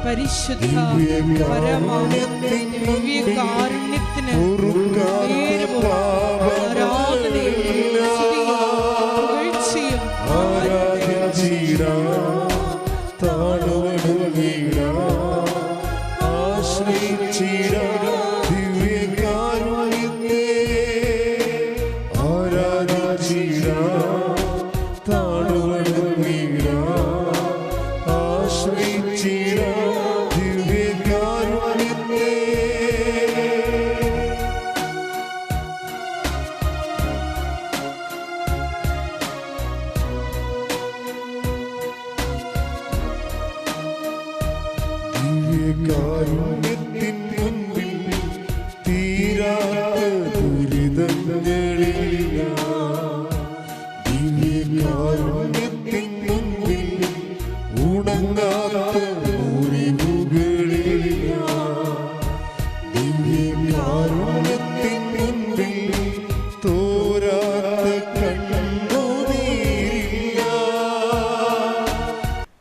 പരിശുദ്ധ ദിവ്യകാരുണ്യത്തിന്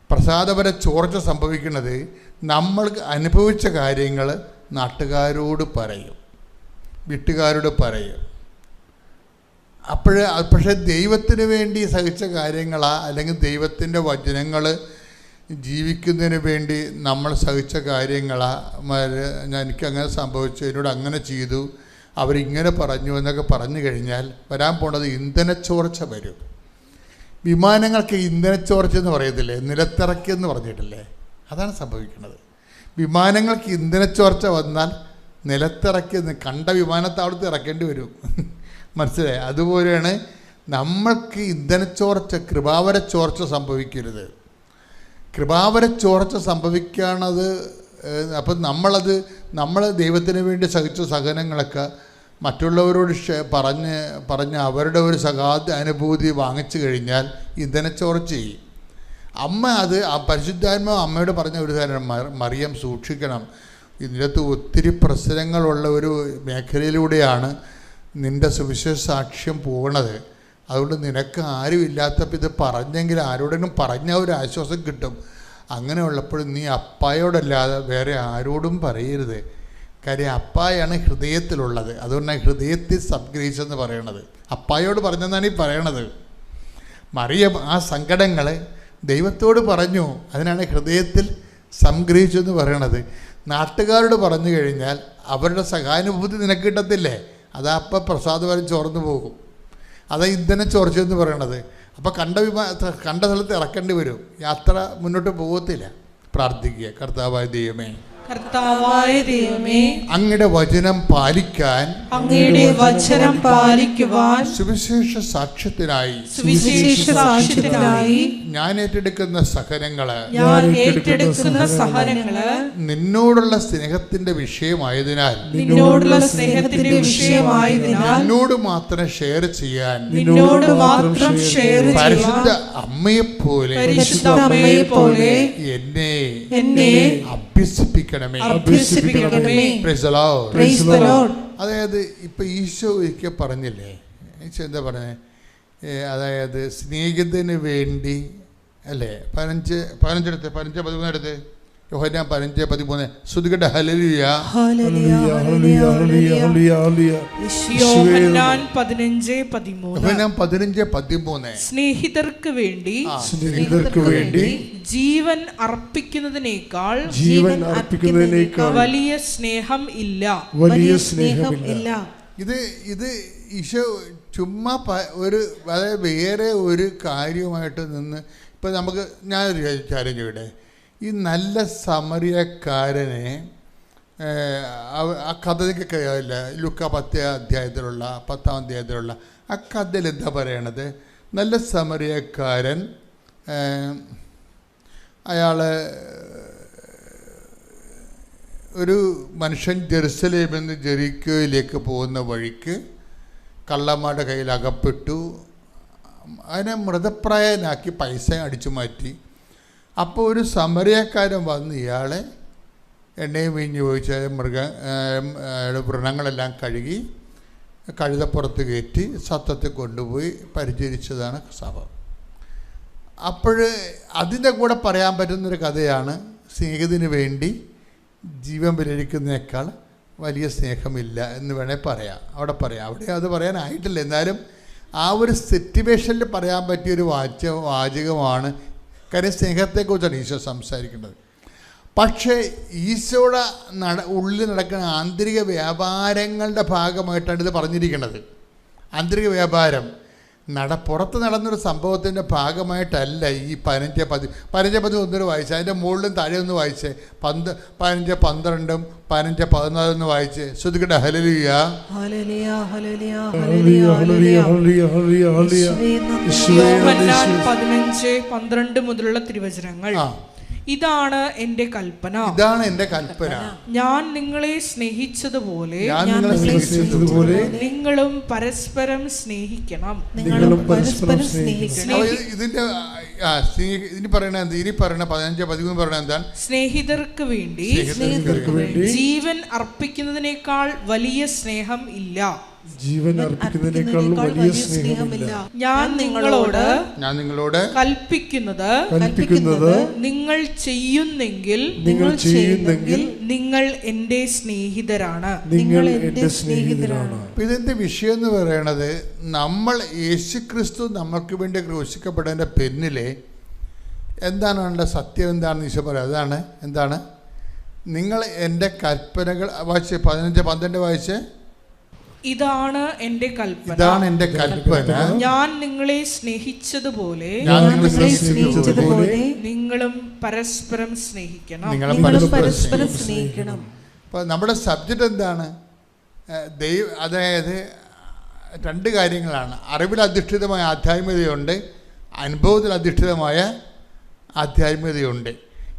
പ്രസാദപര ചോർച്ച സംഭവിക്കുന്നത് നമ്മൾ അനുഭവിച്ച കാര്യങ്ങൾ നാട്ടുകാരോട് പറയും, വീട്ടുകാരോട് പറയും. പക്ഷേ ദൈവത്തിന് വേണ്ടി സഹിച്ച കാര്യങ്ങളാ അല്ലെങ്കിൽ ദൈവത്തിൻ്റെ വചനങ്ങൾ ജീവിക്കുന്നതിന് വേണ്ടി നമ്മൾ സഹിച്ച കാര്യങ്ങളാ. എനിക്കങ്ങനെ സംഭവിച്ചു, എന്നോട് അങ്ങനെ ചെയ്തു, അവരിങ്ങനെ പറഞ്ഞു എന്നൊക്കെ പറഞ്ഞു കഴിഞ്ഞാൽ വരാൻ പോണത് ഇന്ധനച്ചോർച്ച വരും. വിമാനങ്ങൾക്ക് ഇന്ധനച്ചോർച്ച എന്ന് പറയത്തില്ലേ, നിലത്തിറക്കിയെന്ന് പറഞ്ഞിട്ടില്ലേ, അതാണ് സംഭവിക്കുന്നത്. വിമാനങ്ങൾക്ക് ഇന്ധനച്ചോർച്ച വന്നാൽ നിലത്തിറക്കി കണ്ട വിമാനത്താവളത്ത് ഇറക്കേണ്ടി വരും. മനസ്സിലായി? അതുപോലെയാണ് നമ്മൾക്ക് ഇന്ധനച്ചോർച്ച, കൃപാവര ചോർച്ച സംഭവിക്കരുത്. കൃപാവര ചോർച്ച സംഭവിക്കുകയാണത്. അപ്പം നമ്മൾ ദൈവത്തിന് വേണ്ടി സഹിച്ച സഹനങ്ങളൊക്കെ മറ്റുള്ളവരോട് പറഞ്ഞ് അവരുടെ ഒരു സഹായ അനുഭൂതി വാങ്ങിച്ചു കഴിഞ്ഞാൽ ഇന്ധനച്ചോർച്ച ചെയ്യും. പരിശുദ്ധാത്മാവ് അമ്മയോട് പറഞ്ഞ ഒരു കാര്യം, മറിയം സൂക്ഷിക്കണം, ഇതിനകത്ത് ഒത്തിരി പ്രശ്നങ്ങളുള്ള ഒരു മേഖലയിലൂടെയാണ് നിൻ്റെ സുവിശേഷ സാക്ഷ്യം പോകണത്. അതുകൊണ്ട് നിനക്ക് ആരും ഇല്ലാത്തപ്പോൾ ഇത് പറഞ്ഞെങ്കിൽ ആരോടെങ്കിലും പറഞ്ഞാൽ ഒരു ആശ്വാസം കിട്ടും. അങ്ങനെ ഉള്ളപ്പോൾ നീ അപ്പായോടല്ലാതെ വേറെ ആരോടും പറയരുത്. കാര്യം അപ്പായാണ് ഹൃദയത്തിലുള്ളത്. അതുകൊണ്ടാണ് ഹൃദയത്തിൽ സംഗ്രഹിച്ചെന്ന് പറയണത്. അപ്പായോട് പറഞ്ഞെന്നാണ് ഈ പറയണത്. മറിയം ആ സങ്കടങ്ങൾ ദൈവത്തോട് പറഞ്ഞു, അതിനാണ് ഹൃദയത്തിൽ സംഗ്രഹിച്ചെന്ന് പറയണത്. നാട്ടുകാരോട് പറഞ്ഞു കഴിഞ്ഞാൽ അവരുടെ സഹാനുഭൂതി നിനക്ക് കിട്ടത്തില്ലേ, അതാ അപ്പം പ്രസാദപരം ചോർന്നു പോകും. അതാ ഇന്ധനം ചോർച്ചയെന്ന് പറയണത്. അപ്പോൾ കണ്ട സ്ഥലത്ത് ഇറക്കേണ്ടി വരും, യാത്ര മുന്നോട്ട് പോകത്തില്ല. പ്രാർത്ഥിക്കുക. കർത്താവായ ദൈവമേ, അങ്ങയുടെ വചനം പാലിക്കുവാൻ സുവിശേഷ സാക്ഷ്യത്തിനായി ഞാൻ ഏറ്റെടുക്കുന്ന സഹനങ്ങള് നിന്നോടുള്ള സ്നേഹത്തിന്റെ വിഷയമായതിനാൽ നിന്നോട് മാത്രം ഷെയർ ചെയ്യാൻ പരിശുദ്ധ അമ്മയെപ്പോലെ എന്നെ അഭ്യസിപ്പിക്കണമേ. അതായത് ഇപ്പൊ ഈശോ ഒരിക്കൽ പറഞ്ഞില്ലേ, ഈശോ എന്താ പറഞ്ഞേ, അതായത് സ്നേഹിതന് വേണ്ടി അല്ലേ, 15:13 യോഹന്നാൻ 15:13 ശ്രുതികട്ടെ ഹല്ലേലൂയ. യോഹന്നാൻ 15:13 സ്നേഹിതർക്ക് വേണ്ടി ജീവൻ അർപ്പിക്കുന്നതിനേക്കാൾ വലിയ സ്നേഹം ഇല്ല. ഇത് ഈശോ ചുമ്മാ അതായത് വേറെ ഒരു കാര്യമായിട്ട് നിന്ന് ഇപ്പം നമുക്ക് ഞാനൊരു കാര്യം ചോദിക്കട്ടെ. ഈ നല്ല സമറിയക്കാരനെ ആ കഥ നിങ്ങൾക്ക് ഇല്ല, ലുക്ക 10 അധ്യായത്തിലുള്ള ആ കഥയിൽ എന്താ പറയണത്? നല്ല സമറിയക്കാരൻ അയാൾ ഒരു മനുഷ്യൻ ജെറുസലേമിൽ നിന്ന് ജെറിക്കോയിലേക്ക് പോകുന്ന വഴിക്ക് കള്ളന്മാരുടെ കയ്യിൽ അകപ്പെട്ടു. അതിനെ മൃതപ്രായനാക്കി പൈസ അടിച്ചു മാറ്റി. അപ്പോൾ ഒരു സമരക്കാരൻ വന്ന് ഇയാളെ എണ്ണയും വീഞ്ഞ് ചോദിച്ച വ്രണങ്ങളെല്ലാം കഴുകി കഴുതപ്പുറത്ത് കയറ്റി സത്രത്തിൽ കൊണ്ടുപോയി പരിചരിച്ചതാണ് സഭ. അപ്പോൾ അതിൻ്റെ കൂടെ പറയാൻ പറ്റുന്നൊരു കഥയാണ് സ്നേഹിതന് വേണ്ടി ജീവൻ വിലരിക്കുന്നതിനേക്കാൾ വലിയ സ്നേഹമില്ല എന്ന് വേണേൽ പറയാം. അവിടെ അത് പറയാനായിട്ടില്ല. എന്നാലും ആ ഒരു സിറ്റുവേഷനിൽ പറയാൻ പറ്റിയൊരു വാചകമാണ്. കാര്യം സ്നേഹത്തെക്കുറിച്ചാണ് ഈശോ സംസാരിക്കുന്നത്. പക്ഷേ ഈശോയുടെ ഉള്ളിൽ നടക്കുന്ന ആന്തരിക വ്യാപാരങ്ങളുടെ ഭാഗമായിട്ടാണ് ഇത് പറഞ്ഞിരിക്കുന്നത്. ആന്തരിക വ്യാപാരം പുറത്ത് നടന്നൊരു സംഭവത്തിൻ്റെ ഭാഗമായിട്ടല്ല ഈ 15 ഒന്നൊരു വായിച്ച്, അതിൻ്റെ മുകളിലും താഴെ ഒന്ന് വായിച്ച് 15 12 15 14 ഒന്ന് വായിച്ച് ശ്രദ്ധിക്കട്ടെ. ഹല്ലേലൂയ യോഹന്നാൻ 15:12 മുതലുള്ള തിരുവചനങ്ങൾ. ഇതാണ് എൻ്റെ കൽപ്പന, ഞാൻ നിങ്ങളെ സ്നേഹിച്ചതുപോലെ നിങ്ങളും പരസ്പരം സ്നേഹിക്കണം. ഇതിന്റെ ഇനി പറയണ 15-13 പറയണ എന്താണ്? സ്നേഹിതർക്ക് വേണ്ടി ജീവൻ അർപ്പിക്കുന്നതിനേക്കാൾ വലിയ സ്നേഹം ഇല്ല. ജീവൻ അർപ്പിക്കുന്നതിനേക്കാൾ വലിയ സ്നേഹമില്ല. ഞാൻ നിങ്ങളോട് കൽപ്പിക്കുന്നത് നിങ്ങൾ ചെയ്യുന്നെങ്കിൽ നിങ്ങൾ എൻ്റെ സ്നേഹിതരാണ്. ഇതിന്റെ വിഷയം എന്ന് പറയണത്, നമ്മൾ യേശുക്രിസ്തു നമുക്ക് വേണ്ടി ക്രൂശിക്കപ്പെട്ടതിന്റെ പിന്നിലെ എന്താണ് അതിൻ്റെ സത്യം എന്താണെന്ന് ഈശോ പറയാം. അതാണ് എന്താണ്? നിങ്ങൾ എൻ്റെ കൽപ്പനകൾ വായിച്ച് 15-12 വായിച്ച്. ഇതാണ് എൻ്റെ കൽപ്പന, ഞാൻ നിങ്ങളെ സ്നേഹിച്ചതുപോലെ നിങ്ങളും പരസ്പരം സ്നേഹിക്കണം. അപ്പോൾ നമ്മുടെ സബ്ജക്റ്റ് എന്താണ്? അതായത് 2 കാര്യങ്ങളാണ്. അറിവിൽ അധിഷ്ഠിതമായ ആധ്യാത്മികതയുണ്ട്, അനുഭവത്തിൽ അധിഷ്ഠിതമായ ആധ്യാത്മികതയുണ്ട്.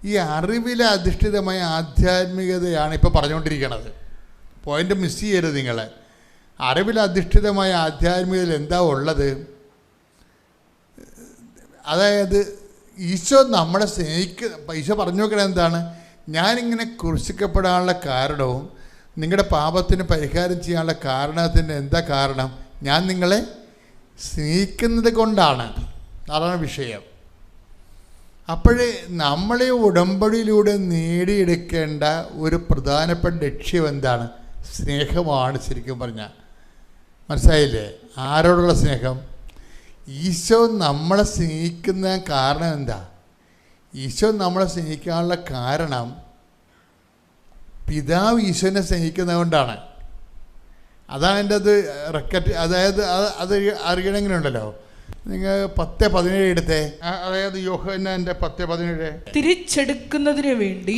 ഈ അറിവിൽ അധിഷ്ഠിതമായ ആധ്യാത്മികതയാണ് ഇപ്പോൾ പറഞ്ഞുകൊണ്ടിരിക്കുന്നത്. പോയിന്റ് മിസ് ചെയ്യരുത് നിങ്ങൾ. അറിവിൽ അധിഷ്ഠിതമായ ആധ്യാത്മികതയിൽ എന്താ ഉള്ളത്? അതായത് ഈശോ നമ്മളെ ഈശോ പറഞ്ഞു നോക്കണത് എന്താണ്? ഞാനിങ്ങനെ ക്രൂശിക്കപ്പെടാനുള്ള കാരണവും നിങ്ങളുടെ പാപത്തിന് പരിഹാരം ചെയ്യാനുള്ള കാരണത്തിൻ്റെ എന്താ കാരണം? ഞാൻ നിങ്ങളെ സ്നേഹിക്കുന്നത് കൊണ്ടാണ്. അതാണ് വിഷയം. അപ്പോഴേ നമ്മളെ ഉടമ്പടിയിലൂടെ നേടിയെടുക്കേണ്ട ഒരു പ്രധാനപ്പെട്ട ലക്ഷ്യം എന്താണ്? സ്നേഹമാണ്. ശരിക്കും പറഞ്ഞാൽ മനസ്സിലായില്ലേ? ആരോടുള്ള സ്നേഹം? ഈശോ നമ്മളെ സ്നേഹിക്കുന്ന കാരണം എന്താ? ഈശോ നമ്മളെ സ്നേഹിക്കാനുള്ള കാരണം പിതാവ് ഈശോനെ സ്നേഹിക്കുന്നത് കൊണ്ടാണ്. അതാണ് എൻ്റെ അത് അതായത് അത് അറിയണമെങ്കിലും ഉണ്ടല്ലോ. നിങ്ങൾ 10-17 എടുത്തേ. അതായത് യോഹന്നാന്റെ 10-17. തിരിച്ചെടുക്കുന്നതിന് വേണ്ടി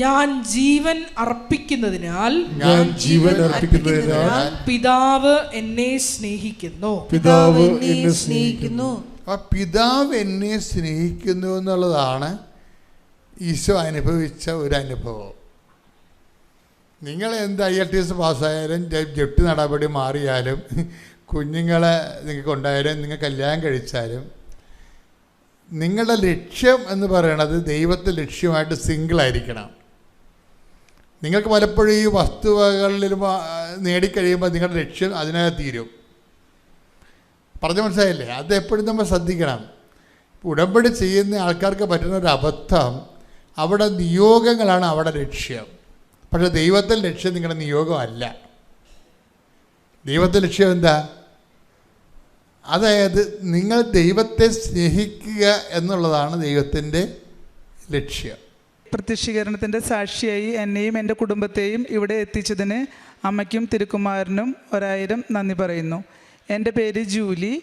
ഞാൻ ജീവൻ അർപ്പിക്കുന്നതിനാൽ പിതാവ് എന്നെ സ്നേഹിക്കുന്നു. പിതാവ് എന്നെ സ്നേഹിക്കുന്നു എന്നുള്ളതാണ് ഈശോ അനുഭവിച്ച ഒരു അനുഭവം. നിങ്ങൾ എന്ത് IELTS പാസ്സായാലും ജപ്തി നടപടി മാറിയാലും കുഞ്ഞുങ്ങളെ നിങ്ങൾക്ക് ഉണ്ടായാലും നിങ്ങൾ കല്യാണം കഴിച്ചാലും നിങ്ങളുടെ ലക്ഷ്യം എന്ന് പറയണത് ദൈവത്തെ ലക്ഷ്യമായിട്ട് സിംഗിളായിരിക്കണം. നിങ്ങൾക്ക് പലപ്പോഴും ഈ വസ്തുവകളിൽ നേടിക്കഴിയുമ്പോൾ നിങ്ങളുടെ ലക്ഷ്യം അതിനകത്ത് തീരും. പറഞ്ഞു മനസ്സിലായില്ലേ? അത് എപ്പോഴും നമ്മൾ ശ്രദ്ധിക്കണം. ഉടമ്പടി ചെയ്യുന്ന ആൾക്കാർക്ക് പറ്റുന്ന ഒരു അബദ്ധം, അവിടെ നിയോഗങ്ങളാണ് അവിടെ ലക്ഷ്യം. പക്ഷെ ദൈവത്തിൻ്റെ ലക്ഷ്യം നിങ്ങളുടെ നിയോഗമല്ല. ദൈവത്തിൻ്റെ ലക്ഷ്യം എന്താ? അതായത് നിങ്ങൾ ദൈവത്തെ സ്നേഹിക്കുക എന്നുള്ളതാണ് ദൈവത്തിൻ്റെ ലക്ഷ്യം. പ്രത്യക്ഷീകരണത്തിൻ്റെ സാക്ഷിയായി എന്നെയും എൻ്റെ കുടുംബത്തെയും ഇവിടെ എത്തിച്ചതിന് അമ്മയ്ക്കും തിരുക്കുമാരനും 1000 നന്ദി പറയുന്നു. എൻ്റെ പേര് ജൂലി,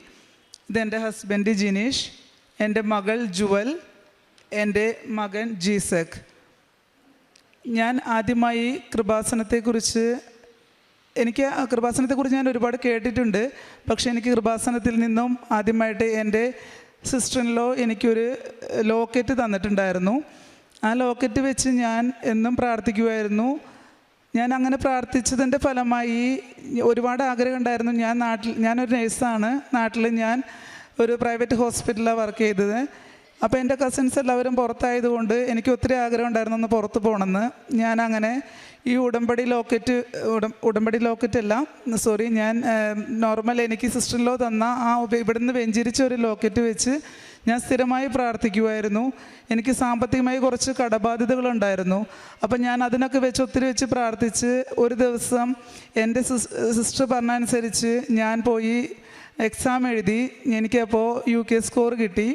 ഇതെൻ്റെ ഹസ്ബൻഡ് ജിനീഷ്, എൻ്റെ മകൾ ജുവൽ, എൻ്റെ മകൻ ജീസക്. ഞാൻ ആദ്യമായി കൃപാസനത്തെക്കുറിച്ച് ഞാൻ ഒരുപാട് കേട്ടിട്ടുണ്ട്. പക്ഷേ എനിക്ക് കൃപാസനത്തിൽ നിന്നും ആദ്യമായിട്ട് എൻ്റെ സിസ്റ്റർ ഇൻ ലോ എനിക്കൊരു ലോക്കറ്റ് തന്നിട്ടുണ്ടായിരുന്നു. ആ ലോക്കറ്റ് വെച്ച് ഞാൻ എന്നും പ്രാർത്ഥിക്കുമായിരുന്നു. ഞാൻ അങ്ങനെ പ്രാർത്ഥിച്ചതിൻ്റെ ഫലമായി ഒരുപാട് ആഗ്രഹം ഉണ്ടായിരുന്നു. ഞാനൊരു നേഴ്സാണ്. നാട്ടിൽ ഞാൻ ഒരു പ്രൈവറ്റ് ഹോസ്പിറ്റലിലാണ് വർക്ക് ചെയ്തത്. അപ്പോൾ എൻ്റെ കസിൻസ് എല്ലാവരും പുറത്തായതുകൊണ്ട് എനിക്ക് ഒത്തിരി ആഗ്രഹം ഉണ്ടായിരുന്നു ഒന്ന് പുറത്ത് പോകണമെന്ന്. ഞാനങ്ങനെ ഈ ഉടമ്പടി ലോക്കറ്റല്ല, സോറി, ഞാൻ നോർമൽ എനിക്ക് സിസ്റ്ററിലോ തന്ന ആ ഇവിടുന്ന് വെഞ്ചരിച്ച ഒരു ലോക്കറ്റ് വെച്ച് ഞാൻ സ്ഥിരമായി പ്രാർത്ഥിക്കുമായിരുന്നു. എനിക്ക് സാമ്പത്തികമായി കുറച്ച് കടബാധ്യതകളുണ്ടായിരുന്നു. അപ്പം ഞാൻ അതിനൊക്കെ ഒത്തിരി വെച്ച് പ്രാർത്ഥിച്ച് ഒരു ദിവസം എൻ്റെ സിസ്റ്റർ പറഞ്ഞനുസരിച്ച് ഞാൻ പോയി എക്സാം എഴുതി. എനിക്കപ്പോൾ UK സ്കോർ കിട്ടി.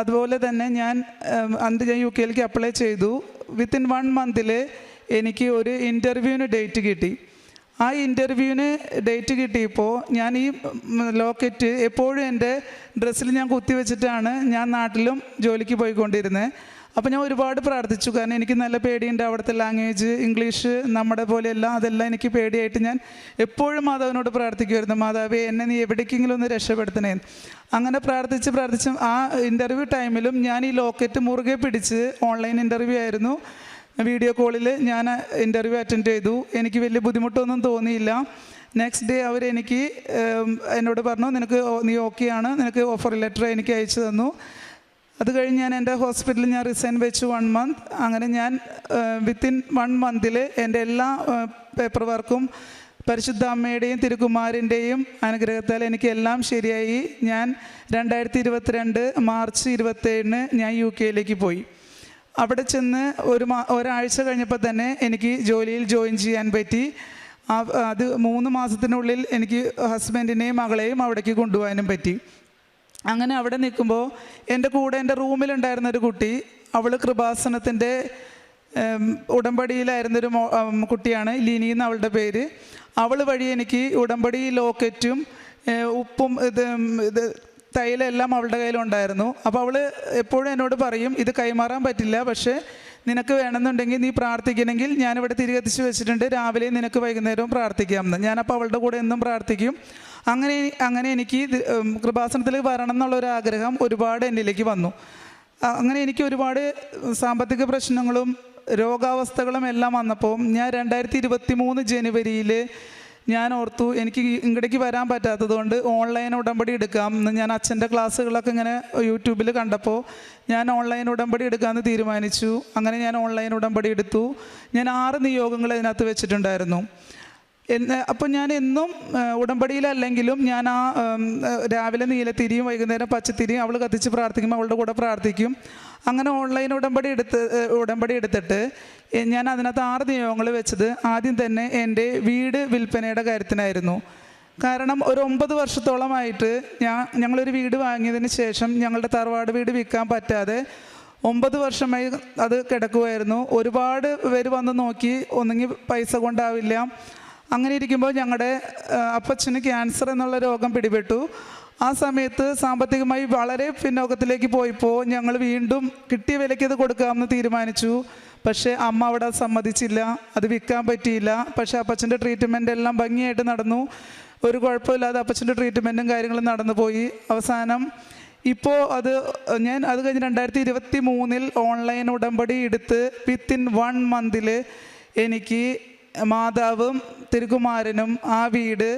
അതുപോലെ തന്നെ ഞാൻ UK അപ്ലൈ ചെയ്തു. വിത്തിൻ 1 മന്തിൽ എനിക്ക് ഒരു ഇൻ്റർവ്യൂവിന് ഡേറ്റ് കിട്ടി. ആ ഇൻ്റർവ്യൂവിന് ഡേറ്റ് കിട്ടിയപ്പോൾ ഞാൻ ഈ ലോക്കറ്റ് എപ്പോഴും എൻ്റെ ഡ്രസ്സിൽ ഞാൻ കുത്തി വെച്ചിട്ടാണ് ഞാൻ നാട്ടിലും ജോലിക്ക് പോയിക്കൊണ്ടിരുന്നത്. അപ്പോൾ ഞാൻ ഒരുപാട് പ്രാർത്ഥിച്ചു. കാരണം എനിക്ക് നല്ല പേടിയുണ്ട്. അവിടുത്തെ ലാംഗ്വേജ്, ഇംഗ്ലീഷ് നമ്മുടെ പോലെയല്ല, അതെല്ലാം എനിക്ക് പേടിയായിട്ട് ഞാൻ എപ്പോഴും മാതാവിനോട് പ്രാർത്ഥിക്കുമായിരുന്നു, മാതാവേ എന്നെ നീ എവിടേക്കെങ്കിലും ഒന്ന് രക്ഷപ്പെടുത്തണേ. അങ്ങനെ പ്രാർത്ഥിച്ച് ആ ഇൻ്റർവ്യൂ ടൈമിലും ഞാൻ ഈ ലോക്കറ്റ് മുറുകെ പിടിച്ച്, ഓൺലൈൻ ഇൻ്റർവ്യൂ ആയിരുന്നു, വീഡിയോ കോളിൽ ഞാൻ ഇൻ്റർവ്യൂ അറ്റൻഡ് ചെയ്തു. എനിക്ക് വലിയ ബുദ്ധിമുട്ടൊന്നും തോന്നിയില്ല. നെക്സ്റ്റ് ഡേ അവരെനിക്ക് എന്നോട് പറഞ്ഞു, നീ ഓക്കെ ആണ്, നിനക്ക് ഓഫർ ലെറ്റർ എനിക്ക് അയച്ചു തന്നു. അത് കഴിഞ്ഞ് ഞാൻ എൻ്റെ ഹോസ്പിറ്റലിൽ ഞാൻ റിസൈൻ വെച്ചു 1 മന്ത്. അങ്ങനെ ഞാൻ വിത്തിൻ 1 മന്തിൽ എൻ്റെ എല്ലാ പേപ്പർ വർക്കും പരിശുദ്ധ അമ്മയുടെയും തിരുക്കുമാരൻ്റെയും അനുഗ്രഹത്താൽ എനിക്ക് എല്ലാം ശരിയായി. ഞാൻ 2022 മാർച്ച് 27 ഞാൻ UK പോയി. അവിടെ ചെന്ന് ഒരാഴ്ച കഴിഞ്ഞപ്പോൾ തന്നെ എനിക്ക് ജോലിയിൽ ജോയിൻ ചെയ്യാൻ പറ്റി. അത് 3 മാസത്തിനുള്ളിൽ എനിക്ക് ഹസ്ബൻഡിനെയും മകളെയും അവിടേക്ക് കൊണ്ടുപോകാനും പറ്റി. അങ്ങനെ അവിടെ നിൽക്കുമ്പോൾ എൻ്റെ കൂടെ എൻ്റെ റൂമിലുണ്ടായിരുന്നൊരു കുട്ടി, അവൾ കൃപാസനത്തിൻ്റെ ഉടമ്പടിയിലായിരുന്നൊരു കുട്ടിയാണ്, ലിനി എന്ന് അവളുടെ പേര്. അവൾ വഴി എനിക്ക് ഉടമ്പടി ലോക്കറ്റും ഉപ്പും തൈലെല്ലാം അവളുടെ കയ്യിലുണ്ടായിരുന്നു. അപ്പോൾ അവൾ എപ്പോഴും എന്നോട് പറയും, ഇത് കൈമാറാൻ പറ്റില്ല, പക്ഷേ നിനക്ക് വേണമെന്നുണ്ടെങ്കിൽ നീ പ്രാർത്ഥിക്കണമെങ്കിൽ ഞാനിവിടെ തിരികെത്തിച്ച് വെച്ചിട്ടുണ്ട്, രാവിലെ നിനക്ക് വൈകുന്നേരവും പ്രാർത്ഥിക്കാമെന്ന്. ഞാനപ്പോൾ അവളുടെ കൂടെ എന്നും പ്രാർത്ഥിക്കും. അങ്ങനെ എനിക്ക് കൃപാസനത്തിലേക്ക് വരണം എന്നുള്ളൊരാഗ്രഹം ഒരുപാട് എന്നിലേക്ക് വന്നു. അങ്ങനെ എനിക്ക് ഒരുപാട് സാമ്പത്തിക പ്രശ്നങ്ങളും രോഗാവസ്ഥകളും എല്ലാം വന്നപ്പോൾ ഞാൻ 2023 ജനുവരിയിൽ ഞാൻ ഓർത്തു, എനിക്ക് ഇങ്ങോട്ടേക്ക് വരാൻ പറ്റാത്തതുകൊണ്ട് ഓൺലൈൻ ഉടമ്പടി എടുക്കാം എന്ന്. ഞാൻ അച്ഛൻ്റെ ക്ലാസ്സുകളൊക്കെ ഇങ്ങനെ യൂട്യൂബിൽ കണ്ടപ്പോൾ ഞാൻ ഓൺലൈൻ ഉടമ്പടി എടുക്കാമെന്ന് തീരുമാനിച്ചു. അങ്ങനെ ഞാൻ ഓൺലൈൻ ഉടമ്പടി എടുത്തു. ഞാൻ 6 നിയോഗങ്ങൾ അതിനകത്ത് വെച്ചിട്ടുണ്ടായിരുന്നു. അപ്പോൾ ഞാൻ എന്നും ഉടമ്പടിയിലല്ലെങ്കിലും ഞാൻ രാവിലെ നീലത്തിരിയും വൈകുന്നേരം പച്ചത്തിരിയും അവൾ കത്തിച്ച് പ്രാർത്ഥിക്കുമ്പോൾ അവളുടെ കൂടെ പ്രാർത്ഥിക്കും. അങ്ങനെ ഓൺലൈൻ ഉടമ്പടി എടുത്തിട്ട് ഞാൻ അതിനകത്ത് 6 നിയോഗങ്ങൾ വെച്ചത് ആദ്യം തന്നെ എൻ്റെ വീട് വിൽപ്പനയുടെ കാര്യത്തിനായിരുന്നു. കാരണം ഒരു 9 വർഷത്തോളമായിട്ട് ഞങ്ങളൊരു വീട് വാങ്ങിയതിന് ശേഷം ഞങ്ങളുടെ തറവാട് വീട് വിൽക്കാൻ പറ്റാതെ 9 വർഷമായി അത് കിടക്കുമായിരുന്നു. ഒരുപാട് പേര് വന്ന് നോക്കി, ഒന്നെങ്കിൽ പൈസ കൊണ്ടാവില്ല. അങ്ങനെ ഇരിക്കുമ്പോൾ ഞങ്ങളുടെ അപ്പച്ചന് ക്യാൻസർ എന്നുള്ള രോഗം പിടിപെട്ടു. ആ സമയത്ത് സാമ്പത്തികമായി വളരെ പിന്നോക്കത്തിലേക്ക് പോയപ്പോൾ ഞങ്ങൾ വീണ്ടും കിട്ടിയ വിലയ്ക്ക് അത് കൊടുക്കാമെന്ന് തീരുമാനിച്ചു. പക്ഷേ അമ്മ അവിടെ സമ്മതിച്ചില്ല, അത് വിൽക്കാൻ പറ്റിയില്ല. പക്ഷേ അപ്പച്ചൻ്റെ ട്രീറ്റ്മെൻ്റ് എല്ലാം ഭംഗിയായിട്ട് നടന്നു, ഒരു കുഴപ്പമില്ലാതെ അപ്പച്ചൻ്റെ ട്രീറ്റ്മെൻറ്റും കാര്യങ്ങളും നടന്നു പോയി. അവസാനം ഇപ്പോൾ അത് കഴിഞ്ഞ് 2023 ഓൺലൈൻ ഉടമ്പടി എടുത്ത് വിത്തിൻ 1 മന്തിൽ എനിക്ക് മാതാവും തിരുകുമാരനും ആ വീട്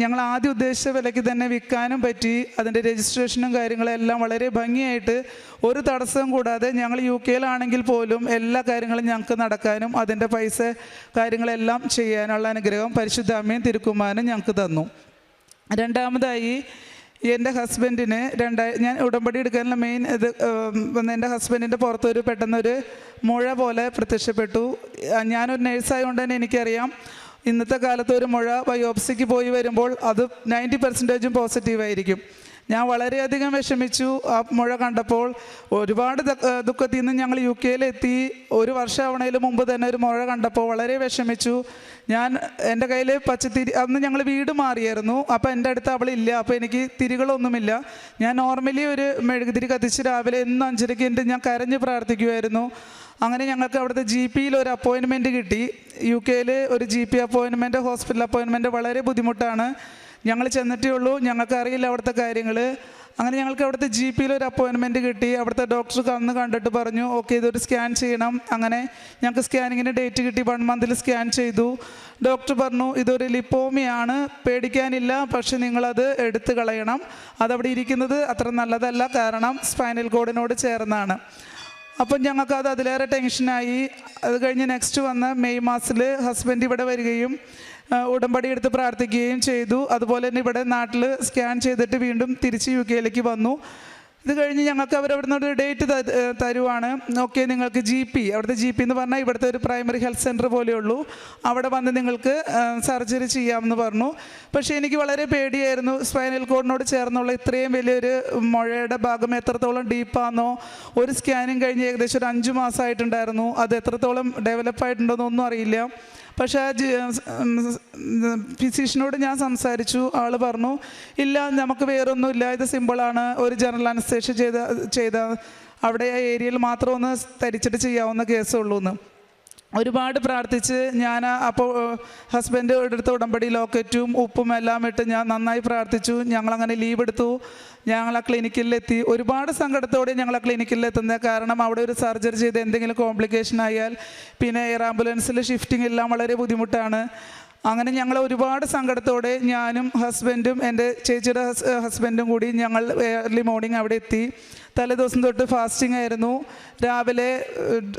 ഞങ്ങൾ ആദ്യം ഉദ്ദേശിച്ച വിലയ്ക്ക് തന്നെ വിൽക്കാനും പറ്റി. അതിൻ്റെ രജിസ്ട്രേഷനും കാര്യങ്ങളെല്ലാം വളരെ ഭംഗിയായിട്ട് ഒരു തടസ്സവും കൂടാതെ ഞങ്ങൾ UK പോലും എല്ലാ കാര്യങ്ങളും ഞങ്ങൾക്ക് നടക്കാനും അതിൻ്റെ പൈസ കാര്യങ്ങളെല്ലാം ചെയ്യാനുള്ള അനുഗ്രഹം പരിശുദ്ധ അമ്മയും തിരുക്കുമാരനും ഞങ്ങൾക്ക് തന്നു. രണ്ടാമതായി എൻ്റെ ഹസ്ബൻഡിന് ഞാൻ ഉടമ്പടി എടുക്കാനുള്ള മെയിൻ എൻ്റെ ഹസ്ബൻഡിൻ്റെ പുറത്തൊരു പെട്ടെന്നൊരു മുഴ പോലെ പ്രത്യക്ഷപ്പെട്ടു. ഞാനൊരു നേഴ്സായതുകൊണ്ട് തന്നെ എനിക്കറിയാം, ഇന്നത്തെ കാലത്ത് ഒരു മുഴ ബയോപ്സിക്ക് പോയി വരുമ്പോൾ അത് 90% പോസിറ്റീവായിരിക്കും. ഞാൻ വളരെയധികം വിഷമിച്ചു ആ മുഴ കണ്ടപ്പോൾ. ഒരുപാട് ദുഃഖത്തിൽ നിന്ന് ഞങ്ങൾ UK ഒരു വർഷം ആവണതിന് മുമ്പ് തന്നെ ഒരു മുഴ കണ്ടപ്പോൾ വളരെ വിഷമിച്ചു. എൻ്റെ കയ്യിൽ പച്ചത്തിരി, അന്ന് ഞങ്ങൾ വീട് മാറിയായിരുന്നു. അപ്പോൾ എൻ്റെ അടുത്ത് അവളില്ല, അപ്പോൾ എനിക്ക് തിരികളൊന്നുമില്ല. ഞാൻ നോർമലി ഒരു മെഴുകുതിരി കത്തിച്ച് രാവിലെ എന്നും 5:30 ഞാൻ കരഞ്ഞ് പ്രാർത്ഥിക്കുമായിരുന്നു. അങ്ങനെ ഞങ്ങൾക്ക് അവിടുത്തെ GPയിൽ ഒരു അപ്പോയിൻമെൻറ്റ് കിട്ടി. UK ഒരു GP അപ്പോയിൻമെൻറ്റ്, ഹോസ്പിറ്റൽ അപ്പോയിൻമെൻറ്റ് വളരെ ബുദ്ധിമുട്ടാണ്. ഞങ്ങൾ ചെന്നിട്ടേ ഉള്ളൂ, ഞങ്ങൾക്കറിയില്ല അവിടുത്തെ കാര്യങ്ങൾ. അങ്ങനെ ഞങ്ങൾക്ക് അവിടുത്തെ GP ഒരു അപ്പോയിൻമെൻറ്റ് കിട്ടി. അവിടുത്തെ ഡോക്ടർ അന്ന് കണ്ടിട്ട് പറഞ്ഞു ഓക്കെ ഇതൊരു സ്കാൻ ചെയ്യണം. അങ്ങനെ ഞങ്ങൾക്ക് സ്കാനിങ്ങിന് ഡേറ്റ് കിട്ടി. 1 മന്തിൽ സ്കാൻ ചെയ്തു. ഡോക്ടർ പറഞ്ഞു ഇതൊരു ലിപ്പോമിയാണ്, പേടിക്കാനില്ല, പക്ഷെ നിങ്ങളത് എടുത്തു കളയണം. അതവിടെ ഇരിക്കുന്നത് അത്ര നല്ലതല്ല, കാരണം സ്പൈനൽ കോഡിനോട് ചേർന്നാണ്. അപ്പം ഞങ്ങൾക്കത് അതിലേറെ ടെൻഷനായി. അത് കഴിഞ്ഞ് നെക്സ്റ്റ് വന്ന മെയ് മാസത്തിൽ ഹസ്ബൻഡ് ഇവിടെ വരികയും ഉടമ്പടി എടുത്ത് പ്രാർത്ഥിക്കുകയും ചെയ്തു. അതുപോലെ തന്നെ ഇവിടെ നാട്ടിൽ സ്കാൻ ചെയ്തിട്ട് വീണ്ടും തിരിച്ച് UK വന്നു. ഇത് കഴിഞ്ഞ് ഞങ്ങൾക്ക് അവരവിടുന്ന് ഒരു ഡേറ്റ് തരുവാണ്. ഓക്കെ നിങ്ങൾക്ക് GP, അവിടുത്തെ GP എന്ന് പറഞ്ഞാൽ ഇവിടുത്തെ ഒരു പ്രൈമറി ഹെൽത്ത് സെൻറ്റർ പോലെയുള്ളൂ, അവിടെ വന്ന് നിങ്ങൾക്ക് സർജറി ചെയ്യാമെന്ന് പറഞ്ഞു. പക്ഷേ എനിക്ക് വളരെ പേടിയായിരുന്നു. സ്പൈനൽ കോഡിനോട് ചേർന്നുള്ള ഇത്രയും വലിയൊരു മുഴയുടെ ഭാഗം എത്രത്തോളം ഡീപ്പാണെന്നോ, ഒരു സ്കാനിങ് കഴിഞ്ഞ് ഏകദേശം ഒരു 5 മാസമായിട്ടുണ്ടായിരുന്നു. അത് എത്രത്തോളം ഡെവലപ്പായിട്ടുണ്ടോയെന്നൊന്നും അറിയില്ല. പക്ഷേ ഫിസിഷ്യനോട് ഞാൻ സംസാരിച്ചു. ആൾ പറഞ്ഞു ഇല്ല നമുക്ക് വേറൊന്നുമില്ല, ഇത് സിമ്പിളാണ്, ഒരു ജനറൽ അനസ്തേഷ്യ ചെയ്ത അവിടെ ആ ഏരിയയിൽ മാത്രം ഒന്ന് തരിച്ചിട്ട് ചെയ്യാവുന്ന കേസുള്ളൂ എന്ന്. ഒരുപാട് പ്രാർത്ഥിച്ച് ഞാൻ അപ്പോൾ ഹസ്ബൻഡ് എടുത്ത ഉടമ്പടി ലോക്കറ്റും ഉപ്പും എല്ലാം ഇട്ട് ഞാൻ നന്നായി പ്രാർത്ഥിച്ചു. ഞങ്ങളങ്ങനെ ലീവ് എടുത്തു. ഞങ്ങൾ ആ ക്ലിനിക്കിലെത്തി. ഒരുപാട് സങ്കടത്തോടെ ഞങ്ങൾ ആ ക്ലിനിക്കിലെത്തുന്നത്, കാരണം അവിടെ ഒരു സർജറി ചെയ്ത് എന്തെങ്കിലും കോംപ്ലിക്കേഷൻ ആയാൽ പിന്നെ എയർ ആംബുലൻസിൽ ഷിഫ്റ്റിംഗ് എല്ലാം വളരെ ബുദ്ധിമുട്ടാണ്. അങ്ങനെ ഞങ്ങൾ ഒരുപാട് സങ്കടത്തോടെ ഞാനും ഹസ്ബൻഡും എൻ്റെ ചേച്ചിയുടെ ഹസ്ബൻഡും കൂടി ഞങ്ങൾ ഏർലി മോർണിംഗ് അവിടെ എത്തി. തലേദിവസം തൊട്ട് ഫാസ്റ്റിംഗ് ആയിരുന്നു. രാവിലെ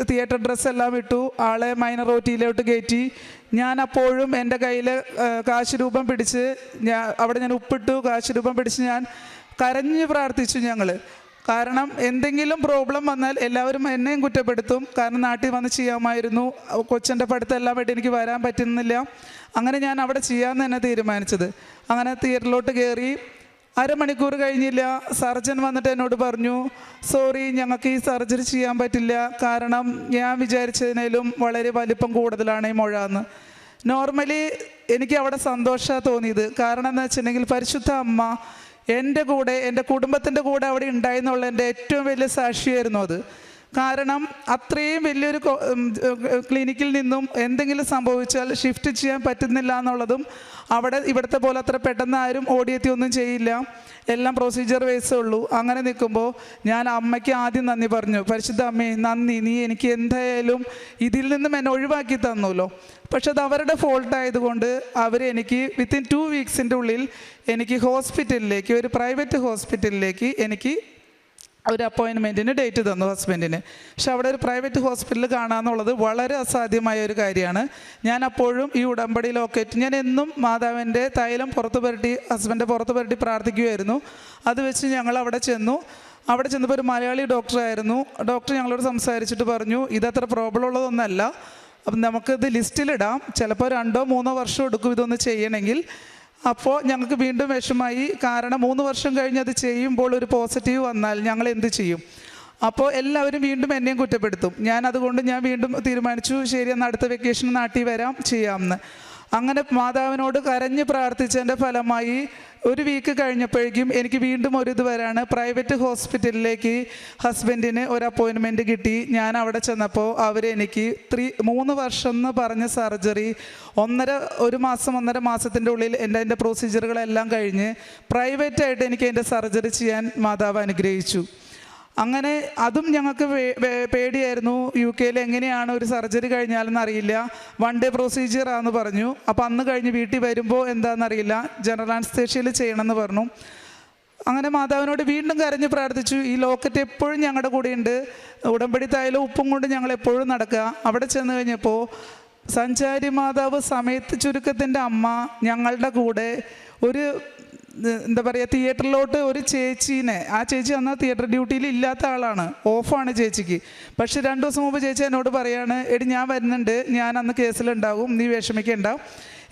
തിയേറ്റർ ഡ്രസ്സെല്ലാം ഇട്ടു, ആളെ മൈനർ OTയിലോട്ട് കയറ്റി. ഞാൻ അപ്പോഴും എൻ്റെ കയ്യിൽ കാശ് രൂപം പിടിച്ച് അവിടെ ഞാൻ ഉപ്പിട്ടു, കാശ് രൂപം പിടിച്ച് ഞാൻ കരഞ്ഞ് പ്രാർത്ഥിച്ചു ഞങ്ങൾ. കാരണം എന്തെങ്കിലും പ്രോബ്ലം വന്നാൽ എല്ലാവരും എന്നെയും കുറ്റപ്പെടുത്തും, കാരണം നാട്ടിൽ വന്ന് ചെയ്യാമായിരുന്നു, കൊച്ചൻ്റെ പഠിത്തം എല്ലാം ആയിട്ട് എനിക്ക് വരാൻ പറ്റുന്നില്ല. അങ്ങനെ ഞാൻ അവിടെ ചെയ്യാമെന്ന് തന്നെ തീരുമാനിച്ചത്. അങ്ങനെ തിയേറ്ററിലോട്ട് കയറി. അരമണിക്കൂർ കഴിഞ്ഞില്ല, സർജൻ വന്നിട്ട് എന്നോട് പറഞ്ഞു സോറി ഞങ്ങൾക്ക് ഈ സർജറി ചെയ്യാൻ പറ്റില്ല, കാരണം ഞാൻ വിചാരിച്ചതിനേലും വളരെ വലിപ്പം കൂടുതലാണ് ഈ മുഴ എന്ന്. നോർമലി എനിക്ക് അവിടെ സന്തോഷമാണ് തോന്നിയത്. കാരണം എന്താ വെച്ചിട്ടുണ്ടെങ്കിൽ പരിശുദ്ധ അമ്മ എൻ്റെ കൂടെ, എൻ്റെ കുടുംബത്തിൻ്റെ കൂടെ അവിടെ ഉണ്ടായെന്നുള്ള എൻ്റെ ഏറ്റവും വലിയ സാക്ഷിയായിരുന്നു അത്. കാരണം അത്രയും വലിയൊരു ക്ലിനിക്കിൽ നിന്നും എന്തെങ്കിലും സംഭവിച്ചാൽ ഷിഫ്റ്റ് ചെയ്യാൻ പറ്റുന്നില്ല എന്നുള്ളതും, അവിടെ ഇവിടുത്തെ പോലെ അത്ര പെട്ടെന്ന് ആരും ഓടിയെത്തി ഒന്നും ചെയ്യില്ല, എല്ലാം പ്രൊസീജിയർ വൈസേ ഉള്ളൂ. അങ്ങനെ നിൽക്കുമ്പോൾ ഞാൻ അമ്മയ്ക്ക് ആദ്യം നന്ദി പറഞ്ഞു. പരിശുദ്ധ അമ്മേ നന്ദി, നീ എനിക്ക് എന്തായാലും ഇതിൽ നിന്നും എന്നെ ഒഴിവാക്കി തന്നല്ലോ. പക്ഷെ അത് അവരുടെ ഫോൾട്ടായതുകൊണ്ട് അവരെനിക്ക് വിത്തിൻ 2 വീക്സിൻ്റെ ഉള്ളിൽ എനിക്ക് ഹോസ്പിറ്റലിലേക്ക്, ഒരു പ്രൈവറ്റ് ഹോസ്പിറ്റലിലേക്ക് എനിക്ക് ഒരു അപ്പോയിൻമെൻറ്റിന് ഡേറ്റ് തന്നു ഹസ്ബൻഡിന്. പക്ഷെ അവിടെ ഒരു പ്രൈവറ്റ് ഹോസ്പിറ്റൽ കാണാമെന്നുള്ളത് വളരെ അസാധ്യമായ ഒരു കാര്യമാണ്. ഞാൻ അപ്പോഴും ഈ ഉടമ്പടി ലോക്കറ്റ് ഞാൻ എന്നും മാതാവിൻ്റെ തൈലം പുറത്ത് പുരട്ടി ഹസ്ബൻഡ് പുറത്ത് പുരട്ടി പ്രാർത്ഥിക്കുമായിരുന്നു. അത് വെച്ച് ഞങ്ങൾ അവിടെ ചെന്നു. അവിടെ ചെന്നപ്പോൾ ഒരു മലയാളി ഡോക്ടറായിരുന്നു. ഡോക്ടർ ഞങ്ങളോട് സംസാരിച്ചിട്ട് പറഞ്ഞു ഇതത്ര പ്രോബ്ലം ഉള്ളതൊന്നല്ല, അപ്പം നമുക്കിത് ലിസ്റ്റിലിടാം, ചിലപ്പോൾ 2-3 വർഷം എടുക്കും ഇതൊന്ന് ചെയ്യണമെങ്കിൽ. അപ്പോൾ ഞങ്ങൾക്ക് വീണ്ടും വിഷമായി, കാരണം 3 വർഷം കഴിഞ്ഞ് അത് ചെയ്യുമ്പോൾ ഒരു പോസിറ്റീവ് വന്നാൽ ഞങ്ങൾ എന്ത് ചെയ്യും? അപ്പോൾ എല്ലാവരും വീണ്ടും എന്നെയും കുറ്റപ്പെടുത്തും. അതുകൊണ്ട് ഞാൻ വീണ്ടും തീരുമാനിച്ചു ശരി എന്നാൽ അടുത്ത വെക്കേഷൻ നാട്ടിൽ വരാം, ചെയ്യാമെന്ന്. അങ്ങനെ മാതാവിനോട് കരഞ്ഞ് പ്രാർത്ഥിച്ചതിൻ്റെ ഫലമായി 1 വീക്ക് കഴിഞ്ഞപ്പോഴേക്കും എനിക്ക് വീണ്ടും ഇത് വരാണ്. പ്രൈവറ്റ് ഹോസ്പിറ്റലിലേക്ക് ഹസ്ബൻഡിന് ഒരു അപ്പോയിൻമെൻറ്റ് കിട്ടി. ഞാൻ അവിടെ ചെന്നപ്പോൾ അവരെനിക്ക് 3 വർഷം എന്ന് പറഞ്ഞ സർജറി 1 മാസം 1.5 മാസത്തിൻ്റെ ഉള്ളിൽ എൻ്റെ പ്രൊസീജിയറുകളെല്ലാം കഴിഞ്ഞ് പ്രൈവറ്റായിട്ട് എനിക്ക് എൻ്റെ സർജറി ചെയ്യാൻ മാതാവ് അനുഗ്രഹിച്ചു. അങ്ങനെ അതും ഞങ്ങൾക്ക് പേടിയായിരുന്നു. UK എങ്ങനെയാണ് ഒരു സർജറി കഴിഞ്ഞാലെന്ന് അറിയില്ല, 1 ഡേ പ്രൊസീജിയറാണെന്ന് പറഞ്ഞു. അപ്പോൾ അന്ന് കഴിഞ്ഞ് വീട്ടിൽ വരുമ്പോൾ എന്താണെന്നറിയില്ല, ജനറൽ അനസ്തേഷ്യയിൽ ചെയ്യണമെന്ന് പറഞ്ഞു. അങ്ങനെ മാതാവിനോട് വീണ്ടും കരഞ്ഞ് പ്രാർത്ഥിച്ചു. ഈ ലോക്കറ്റ് എപ്പോഴും ഞങ്ങളുടെ കൂടെയുണ്ട്, ഉടമ്പടി തൈലം ഉപ്പും കൊണ്ട് ഞങ്ങൾ എപ്പോഴും നടക്കുക. അവിടെ ചെന്ന് കഴിഞ്ഞപ്പോൾ സഞ്ചാരി മാതാവ് സമയത്ത് ചുരുക്കത്തിൻ്റെ അമ്മ ഞങ്ങളുടെ കൂടെ ഒരു എന്താ പറയുക തിയേറ്ററിലോട്ട് ഒരു ചേച്ചീനെ, ആ ചേച്ചി അന്ന് തിയേറ്റർ ഡ്യൂട്ടിയിൽ ഇല്ലാത്ത ആളാണ്, ഓഫാണ് ചേച്ചിക്ക്. പക്ഷെ 2 ദിവസം മുമ്പ് ചേച്ചി എന്നോട് പറയാണ് എടി ഞാൻ വരുന്നുണ്ട്, ഞാൻ അന്ന് കേസിലുണ്ടാവും, നീ വിഷമിക്കണ്ട.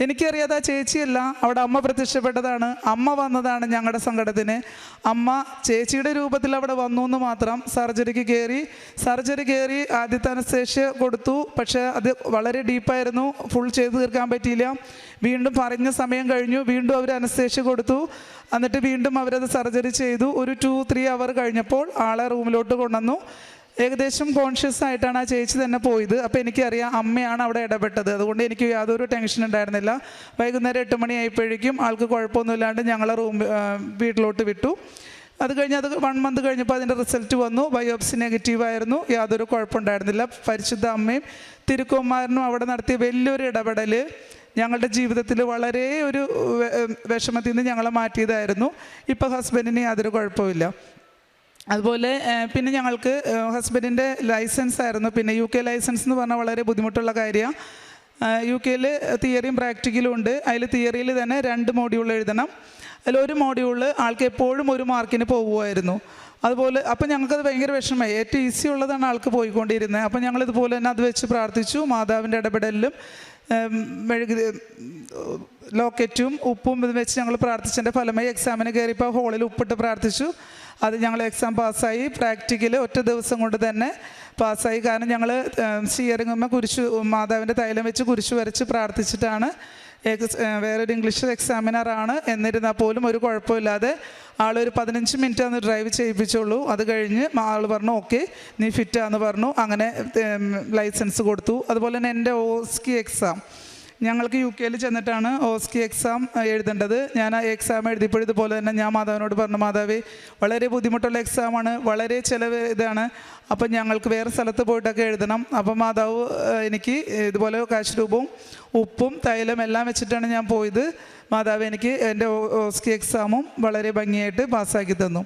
എനിക്കറിയാതെ ആ ചേച്ചിയല്ല, അവിടെ അമ്മ പ്രത്യക്ഷപ്പെട്ടതാണ്. അമ്മ വന്നതാണ് ഞങ്ങളുടെ സങ്കടത്തിന്. അമ്മ ചേച്ചിയുടെ രൂപത്തിൽ അവിടെ വന്നു എന്ന് മാത്രം. സർജറി കയറി ആദ്യത്തെ അനസ്തേഷ്യ കൊടുത്തു. പക്ഷേ അത് വളരെ ഡീപ്പായിരുന്നു, ഫുൾ ചെയ്ത് തീർക്കാൻ പറ്റിയില്ല. വീണ്ടും പറഞ്ഞ സമയം കഴിഞ്ഞു, വീണ്ടും അവർ അനസ്തേഷ്യ കൊടുത്തു. എന്നിട്ട് വീണ്ടും അവരത് സർജറി ചെയ്തു. ഒരു 2-3 അവർ കഴിഞ്ഞപ്പോൾ ആളെ റൂമിലോട്ട് കൊണ്ടുവന്നു. ഏകദേശം കോൺഷ്യസ് ആയിട്ടാണ് ആ ചേച്ചി തന്നെ പോയത്. അപ്പോൾ എനിക്കറിയാം അമ്മയാണ് അവിടെ ഇടപെട്ടത്, അതുകൊണ്ട് എനിക്ക് യാതൊരു ടെൻഷൻ ഉണ്ടായിരുന്നില്ല. വൈകുന്നേരം 8 മണിയായപ്പോഴേക്കും ആൾക്ക് കുഴപ്പമൊന്നുമില്ലാണ്ട് ഞങ്ങളെ വീട്ടിലോട്ട് വിട്ടു. അത് കഴിഞ്ഞ് അത് 1 മന്ത് കഴിഞ്ഞപ്പോൾ അതിൻ്റെ റിസൾട്ട് വന്നു. ബയോപ്സി നെഗറ്റീവായിരുന്നു. യാതൊരു കുഴപ്പമുണ്ടായിരുന്നില്ല. പരിശുദ്ധ അമ്മയും തിരുക്കുമാരനും അവിടെ നടത്തിയ വലിയൊരു ഇടപെടൽ ഞങ്ങളുടെ ജീവിതത്തിൽ വളരെ ഒരു വിഷമത്തിൽ നിന്ന് ഞങ്ങളെ മാറ്റിയതായിരുന്നു. ഇപ്പോൾ ഹസ്ബൻഡിന് യാതൊരു കുഴപ്പമില്ല. അതുപോലെ പിന്നെ ഞങ്ങൾക്ക് ഹസ്ബൻഡിൻ്റെ ലൈസൻസ് ആയിരുന്നു. പിന്നെ UK ലൈസൻസ് എന്ന് പറഞ്ഞാൽ വളരെ ബുദ്ധിമുട്ടുള്ള കാര്യമാണ്. UK തിയറിയും പ്രാക്ടിക്കലും ഉണ്ട്. അതിൽ തിയറിയിൽ തന്നെ 2 മോഡ്യൂൾ എഴുതണം. അതിലൊരു മോഡ്യൂളിൽ ആൾക്ക് എപ്പോഴും 1 മാർക്കിന് പോകുമായിരുന്നു. അതുപോലെ അപ്പം ഞങ്ങൾക്കത് ഭയങ്കര വിഷമമായി. ഏറ്റവും ഈസി ഉള്ളതാണ് ആൾക്ക് പോയിക്കൊണ്ടിരുന്നത്. അപ്പം ഞങ്ങളിതുപോലെ തന്നെ അത് വെച്ച് പ്രാർത്ഥിച്ചു. മാതാവിൻ്റെ ഇടപെടലിലും ലോക്കറ്റും ഉപ്പും ഇത് വെച്ച് ഞങ്ങൾ പ്രാർത്ഥിച്ചതിൻ്റെ ഫലമായി എക്സാമിന് കയറിയപ്പോൾ ഹോളിൽ ഉപ്പിട്ട് പ്രാർത്ഥിച്ചു. അത് ഞങ്ങൾ എക്സാം പാസ്സായി. പ്രാക്ടിക്കൽ ഒറ്റ ദിവസം കൊണ്ട് തന്നെ പാസ്സായി. കാരണം ഞങ്ങൾ സ്റ്റിയറിംഗുമ്മ കുരിശ് മാതാവിൻ്റെ തൈലം വെച്ച് കുരിശ് വരച്ച് പ്രാർത്ഥിച്ചിട്ടാണ്. വേറൊരു ഇംഗ്ലീഷ് എക്സാമിനറാണ്. എന്നിരുന്നാൽ പോലും ഒരു കുഴപ്പമില്ലാതെ ആളൊരു 15 മിനിറ്റ് അന്ന് ഡ്രൈവ് ചെയ്യിപ്പിച്ചുള്ളൂ. അത് കഴിഞ്ഞ് ആൾ പറഞ്ഞു ഓക്കെ നീ ഫിറ്റാന്ന് പറഞ്ഞു. അങ്ങനെ ലൈസൻസ് കൊടുത്തു. അതുപോലെ തന്നെ എൻ്റെ ഓസ്കി എക്സാം ഞങ്ങൾക്ക് UK ചെന്നിട്ടാണ് ഓസ്കി എക്സാം എഴുതേണ്ടത്. ഞാൻ ആ എക്സാം എഴുതിയപ്പോൾ ഇതുപോലെ തന്നെ ഞാൻ മാതാവിനോട് പറഞ്ഞു, മാതാവേ വളരെ ബുദ്ധിമുട്ടുള്ള എക്സാമാണ്, വളരെ ചിലവ് ഇതാണ്, അപ്പം ഞങ്ങൾക്ക് വേറെ സ്ഥലത്ത് പോയിട്ടൊക്കെ എഴുതണം. അപ്പം മാതാവ് എനിക്ക് ഇതുപോലെ കാശ് രൂപവും ഉപ്പും തൈലം എല്ലാം വെച്ചിട്ടാണ് ഞാൻ പോയത്. മാതാവ് എനിക്ക് എൻ്റെ ഓസ്കി എക്സാമും വളരെ ഭംഗിയായിട്ട് പാസ്സാക്കി തന്നു.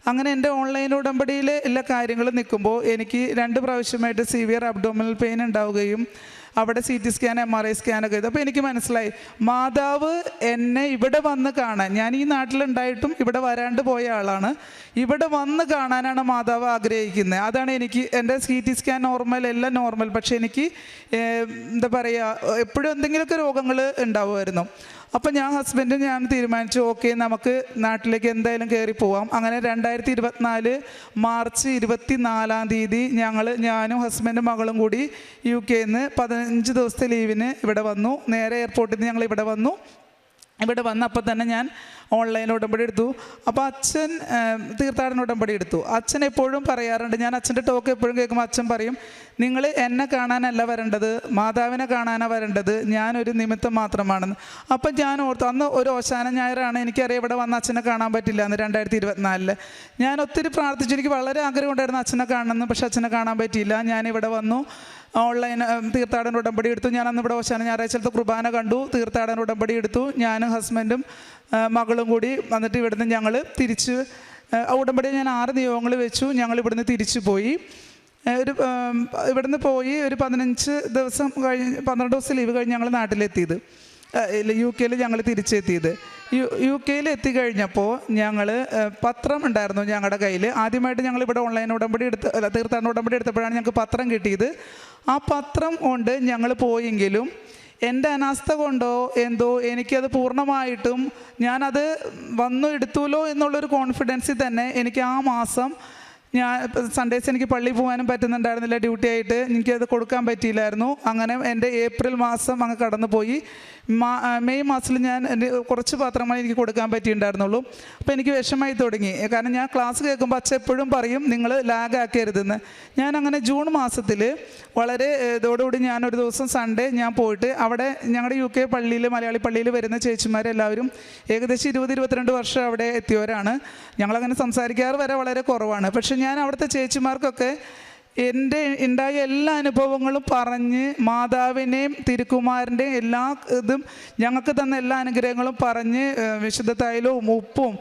അങ്ങനെ എൻ്റെ ഓൺലൈൻ ഉടമ്പടിയിലെ എല്ലാ കാര്യങ്ങളും നിൽക്കുമ്പോൾ എനിക്ക് 2 പ്രാവശ്യമായിട്ട് സിവിയർ അബ്ഡോമിനൽ പെയിൻ ഉണ്ടാവുകയും അവിടെ CT സ്കാൻ MRI സ്കാനൊക്കെ ചെയ്തു. അപ്പോൾ എനിക്ക് മനസ്സിലായി മാതാവ് എന്നെ ഇവിടെ വന്ന് കാണാൻ, ഞാൻ ഈ നാട്ടിലുണ്ടായിട്ടും ഇവിടെ വരാണ്ട് പോയ ആളാണ്, ഇവിടെ വന്ന് കാണാനാണ് മാതാവ് ആഗ്രഹിക്കുന്നത്. അതാണ് എനിക്ക് എൻ്റെ CT സ്കാൻ നോർമൽ, എല്ലാം നോർമൽ. പക്ഷേ എനിക്ക് എന്താ പറയുക എപ്പോഴും എന്തെങ്കിലുമൊക്കെ രോഗങ്ങൾ ഉണ്ടാവുമായിരുന്നു. അപ്പം ഞാൻ തീരുമാനിച്ചു ഓക്കെ നമുക്ക് നാട്ടിലേക്ക് എന്തായാലും കയറി പോവാം. അങ്ങനെ 2024 മാർച്ച് 24-ാം തീയതി ഞാനും ഹസ്ബൻഡും മകളും കൂടി UK 15 ദിവസത്തെ ലീവിന് ഇവിടെ വന്നു. നേരെ എയർപോർട്ടിൽ നിന്ന് ഞങ്ങൾ ഇവിടെ വന്നു. ഇവിടെ വന്നപ്പോൾ തന്നെ ഞാൻ ഓൺലൈൻ ഉടമ്പടി എടുത്തു. അപ്പോൾ അച്ഛൻ തീർത്ഥാടന ഉടമ്പടി എടുത്തു. അച്ഛൻ എപ്പോഴും പറയാറുണ്ട്, ഞാൻ അച്ഛൻ്റെ ടോക്ക് എപ്പോഴും കേൾക്കുമ്പോൾ അച്ഛൻ പറയും, നിങ്ങൾ എന്നെ കാണാനല്ല വരേണ്ടത്, മാതാവിനെ കാണാനാണ് വരേണ്ടത്, ഞാനൊരു നിമിത്തം മാത്രമാണെന്ന്. അപ്പം ഞാൻ ഓർത്തു, അന്ന് ഒരു ഓശാന ഞായറാണ്, എനിക്കറിയാം ഇവിടെ വന്ന് അച്ഛനെ കാണാൻ പറ്റില്ല എന്ന് 2024. ഞാൻ ഒത്തിരി പ്രാർത്ഥിച്ചു, എനിക്ക് വളരെ ആഗ്രഹം ഉണ്ടായിരുന്നു അച്ഛനെ കാണണമെന്ന്. പക്ഷെ അച്ഛനെ കാണാൻ പറ്റിയില്ല. ഞാനിവിടെ വന്നു ഓൺലൈൻ തീർത്ഥാടന ഉടമ്പടി എടുത്തു. ഞാൻ അന്ന് ഇവിടെ ഓശാന ഞായറാഴ്ചത്തെ കുർബാന കണ്ടു, തീർത്ഥാടന ഉടമ്പടി എടുത്തു. ഞാനും ഹസ്ബൻഡും മകളും കൂടി വന്നിട്ട് ഇവിടുന്ന് ഞങ്ങൾ തിരിച്ച് ഉടമ്പടി ഞാൻ 6 നിയോഗങ്ങൾ വെച്ചു. ഞങ്ങൾ ഇവിടുന്ന് തിരിച്ചു പോയി. ഇവിടുന്ന് പോയി ഒരു 15 ദിവസം കഴിഞ്ഞ് 12 ദിവസം ലീവ് കഴിഞ്ഞ് ഞങ്ങൾ നാട്ടിലെത്തിയത്. UK ഞങ്ങൾ തിരിച്ചെത്തിയത്. UK എത്തിക്കഴിഞ്ഞപ്പോൾ ഞങ്ങൾ പത്രം ഉണ്ടായിരുന്നു ഞങ്ങളുടെ കയ്യിൽ. ആദ്യമായിട്ട് ഞങ്ങളിവിടെ ഓൺലൈൻ ഉടമ്പടി തീർത്ഥാടന ഉടമ്പടി എടുത്തപ്പോഴാണ് ഞങ്ങൾക്ക് പത്രം കിട്ടിയത്. ആ പത്രം കൊണ്ട് ഞങ്ങൾ പോയെങ്കിലും എൻ്റെ അനാസ്ഥ കൊണ്ടോ എന്തോ എനിക്കത് പൂർണ്ണമായിട്ടും ഞാനത് വന്നു എടുത്തുല്ലോ എന്നുള്ളൊരു കോൺഫിഡൻസിൽ തന്നെ എനിക്ക് ആ മാസം സൺഡേസ് എനിക്ക് പള്ളിയിൽ പോകാനും പറ്റുന്നുണ്ടായിരുന്നില്ല, ഡ്യൂട്ടി ആയിട്ട് എനിക്കത് കൊടുക്കാൻ പറ്റിയില്ലായിരുന്നു. അങ്ങനെ എൻ്റെ ഏപ്രിൽ മാസം അങ്ങ് കടന്നു പോയി. മെയ് മാസത്തിൽ എൻ്റെ കുറച്ച് പാത്രങ്ങൾ എനിക്ക് കൊടുക്കാൻ പറ്റിയിട്ടുണ്ടായിരുന്നുള്ളൂ. അപ്പോൾ എനിക്ക് വിഷമായി തുടങ്ങി. കാരണം ഞാൻ ക്ലാസ് കേൾക്കുമ്പോൾ അച്ഛൻ എപ്പോഴും പറയും നിങ്ങൾ ലാഗ് ആക്കരുതെന്ന്. ഞാൻ അങ്ങനെ ജൂൺ മാസത്തിൽ വളരെ ഇതോടുകൂടി ഞാനൊരു ദിവസം സൺഡേ ഞാൻ പോയിട്ട് അവിടെ ഞങ്ങളുടെ UK പള്ളിയിൽ മലയാളി പള്ളിയിൽ വരുന്ന ചേച്ചിമാരെല്ലാവരും ഏകദേശം 20-22 വർഷം അവിടെ എത്തിയവരാണ്. ഞങ്ങളങ്ങനെ സംസാരിക്കാറ് വരെ വളരെ കുറവാണ്. പക്ഷെ ഞാൻ അവിടുത്തെ ചേച്ചിമാർക്കൊക്കെ എൻ്റെ ഉണ്ടായ എല്ലാ അനുഭവങ്ങളും പറഞ്ഞ് മാതാവിനെയും തിരുക്കുമാരൻ്റെയും എല്ലാ ഇതും ഞങ്ങൾക്ക് തന്ന എല്ലാ അനുഗ്രഹങ്ങളും പറഞ്ഞ് വിശുദ്ധ തൈലവും ഉപ്പും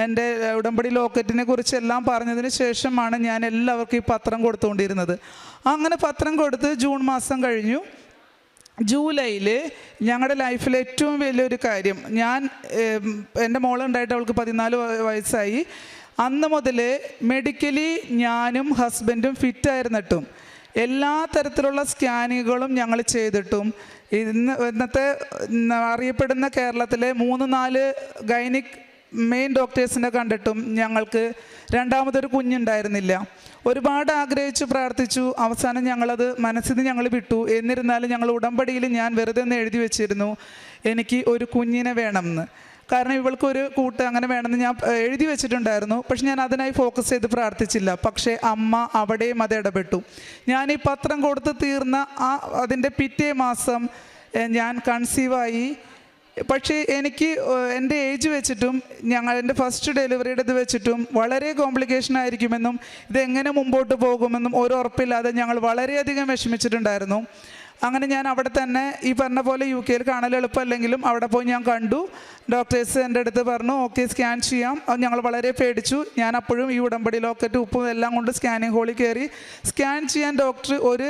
എൻ്റെ ഉടമ്പടി ലോക്കറ്റിനെ കുറിച്ചെല്ലാം പറഞ്ഞതിന് ശേഷമാണ് ഞാൻ എല്ലാവർക്കും ഈ പത്രം കൊടുത്തുകൊണ്ടിരുന്നത്. അങ്ങനെ പത്രം കൊടുത്ത് ജൂൺ മാസം കഴിഞ്ഞു. ജൂലൈയിൽ ഞങ്ങളുടെ ലൈഫിലെ ഏറ്റവും വലിയൊരു കാര്യം, എൻ്റെ മോളുണ്ടായിട്ട് അവൾക്ക് 14 വയസ്സായി. അന്ന് മുതൽ മെഡിക്കലി ഞാനും ഹസ്ബൻഡും ഫിറ്റായിരുന്നിട്ടും എല്ലാ തരത്തിലുള്ള സ്കാനിങ്ങുകളും ഞങ്ങൾ ചെയ്തിട്ടും ഇന്നത്തെ അറിയപ്പെടുന്ന കേരളത്തിലെ 3-4 ഗൈനിക് മെയിൻ ഡോക്ടേഴ്സിനെ കണ്ടിട്ടും ഞങ്ങൾക്ക് രണ്ടാമതൊരു കുഞ്ഞുണ്ടായിരുന്നില്ല. ഒരുപാട് ആഗ്രഹിച്ചു പ്രാർത്ഥിച്ചു. അവസാനം ഞങ്ങളത് മനസ്സിൽ നിന്ന് ഞങ്ങൾ വിട്ടു. എന്നിരുന്നാലും ഞങ്ങൾ ഉടമ്പടിയിൽ ഞാൻ വെറുതെ ഒന്ന് എഴുതി വെച്ചിരുന്നു എനിക്ക് ഒരു കുഞ്ഞിനെ വേണമെന്ന്. കാരണം ഇവൾക്കൊരു കൂട്ട് അങ്ങനെ വേണമെന്ന് ഞാൻ എഴുതി വെച്ചിട്ടുണ്ടായിരുന്നു. പക്ഷെ ഞാൻ അതിനായി ഫോക്കസ് ചെയ്ത് പ്രാർത്ഥിച്ചില്ല. പക്ഷേ അമ്മ അവിടെയും അത് ഇടപെട്ടു. ഞാൻ ഈ പത്രം കൊടുത്ത് തീർന്ന അതിൻ്റെ പിറ്റേ മാസം ഞാൻ കൺസീവായി. പക്ഷേ എനിക്ക് എൻ്റെ ഏജ് വെച്ചിട്ടും എൻ്റെ ഫസ്റ്റ് ഡെലിവറിയുടെ ഇത് വെച്ചിട്ടും വളരെ കോംപ്ലിക്കേഷൻ ആയിരിക്കുമെന്നും ഇതെങ്ങനെ മുമ്പോട്ട് പോകുമെന്നും ഒരു ഉറപ്പില്ലാതെ ഞങ്ങൾ വളരെയധികം വിഷമിച്ചിട്ടുണ്ടായിരുന്നു. അങ്ങനെ ഞാൻ അവിടെ തന്നെ ഈ പറഞ്ഞ പോലെ UK കാണൽ എളുപ്പമല്ലെങ്കിലും അവിടെ പോയി ഞാൻ കണ്ടു. ഡോക്ടേഴ്സ് എൻ്റെ അടുത്ത് പറഞ്ഞു ഓക്കെ സ്കാൻ ചെയ്യാം. ഞങ്ങൾ വളരെ പേടിച്ചു. ഞാൻ അപ്പോഴും ഈ ഉടമ്പടി ലോക്കറ്റ് ഉപ്പും എല്ലാം കൊണ്ട് സ്കാനിങ് ഹോളിൽ കയറി. സ്കാൻ ചെയ്യാൻ ഡോക്ടർ ഒരു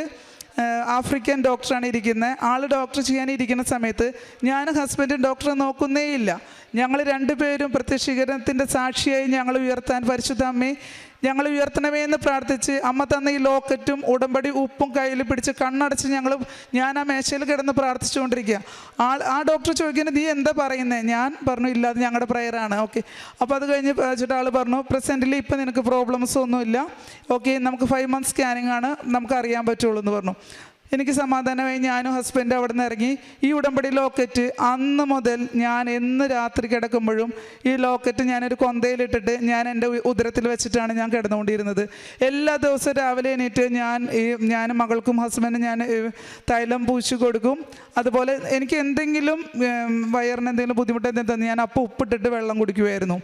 ആഫ്രിക്കൻ ഡോക്ടറാണ് ഇരിക്കുന്നത്. ആൾ ഡോക്ടർ ചെയ്യാനിരിക്കുന്ന സമയത്ത് ഞാനും ഹസ്ബൻഡും ഡോക്ടറെ നോക്കുന്നേയില്ല. ഞങ്ങൾ രണ്ടുപേരും പ്രത്യക്ഷീകരണത്തിൻ്റെ സാക്ഷിയായി ഞങ്ങൾ ഉയർത്താൻ പരിശുദ്ധ അമ്മേ ഞങ്ങൾ ഉയർത്തണമേ എന്ന് പ്രാർത്ഥിച്ച് അമ്മ തന്ന ഈ ലോക്കറ്റും ഉടമ്പടി ഉപ്പും കയ്യിൽ പിടിച്ച് കണ്ണടച്ച് ഞാൻ ആ മേശയിൽ കിടന്ന് പ്രാർത്ഥിച്ചുകൊണ്ടിരിക്കുക. ആ ഡോക്ടർ ചോദിക്കുന്നത് നീ എന്താ പറയുന്നത്? ഞാൻ പറഞ്ഞു ഇല്ല അത് ഞങ്ങളുടെ പ്രയറാണ്. ഓക്കെ, അപ്പോൾ അത് കഴിഞ്ഞ് വെച്ചിട്ട് ആൾ പറഞ്ഞു പ്രസൻറ്റിൽ ഇപ്പം നിനക്ക് പ്രോബ്ലംസ് ഒന്നുമില്ല, ഓക്കെ നമുക്ക് 5 months സ്കാനിങ് ആണ്, നമുക്ക് അറിയാൻ പറ്റുള്ളൂ എന്ന് പറഞ്ഞു. എനിക്ക് സമാധാനമായി ഞാനും ഹസ്ബൻഡ് അവിടെ നിന്ന് ഇറങ്ങി. ഈ ഉടമ്പടി ലോക്കറ്റ് അന്ന് മുതൽ ഞാൻ എന്ന് രാത്രി കിടക്കുമ്പോഴും ഈ ലോക്കറ്റ് ഞാനൊരു കൊന്തയിലിട്ടിട്ട് ഞാൻ എൻ്റെ ഉദരത്തിൽ വെച്ചിട്ടാണ് ഞാൻ കിടന്നുകൊണ്ടിരുന്നത്. എല്ലാ ദിവസവും രാവിലെ എണീറ്റ് ഞാനും മകൾക്കും ഹസ്ബൻഡും ഞാൻ തൈലം പൂശി കൊടുക്കും. അതുപോലെ എനിക്ക് എന്തെങ്കിലും വയറിന് എന്തെങ്കിലും ബുദ്ധിമുട്ട് എന്തെങ്കിലും ഞാൻ അപ്പോൾ ഉപ്പിട്ടിട്ട് വെള്ളം കുടിക്കുമായിരുന്നു.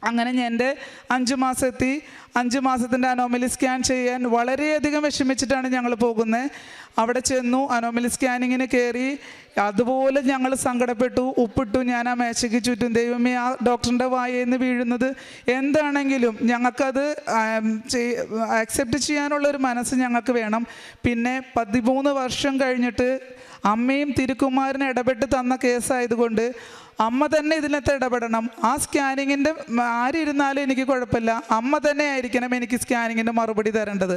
അങ്ങനെ എൻ്റെ 5 മാസം എത്തി. 5 മാസത്തിൻ്റെ അനോമലി സ്കാൻ ചെയ്യാൻ വളരെയധികം വിഷമിച്ചിട്ടാണ് ഞങ്ങൾ പോകുന്നത്. അവിടെ ചെന്നു അനോമലി സ്കാനിങ്ങിന് കയറി. അതുപോലെ ഞങ്ങൾ സങ്കടപ്പെട്ടു, ഉപ്പിട്ടു. ഞാൻ ആ മേശയ്ക്ക് ചുറ്റും ദൈവമേ ആ ഡോക്ടറിൻ്റെ വായിൽ നിന്ന് വീഴുന്നത് എന്താണെങ്കിലും ഞങ്ങൾക്കത് ആക്സെപ്റ്റ് ചെയ്യാനുള്ളൊരു മനസ്സ് ഞങ്ങൾക്ക് വേണം. പിന്നെ 13 വർഷം കഴിഞ്ഞിട്ട് അമ്മയും തിരുക്കുമാരനും ഇടപെട്ട് തന്ന കേസായതുകൊണ്ട് അമ്മ തന്നെ ഇതിനകത്ത് ഇടപെടണം. ആ സ്കാനിങ്ങിൻ്റെ ആരിരുന്നാലും എനിക്ക് കുഴപ്പമില്ല, അമ്മ തന്നെ ആയിരിക്കണം എനിക്ക് സ്കാനിങ്ങിൻ്റെ മറുപടി തരേണ്ടത്.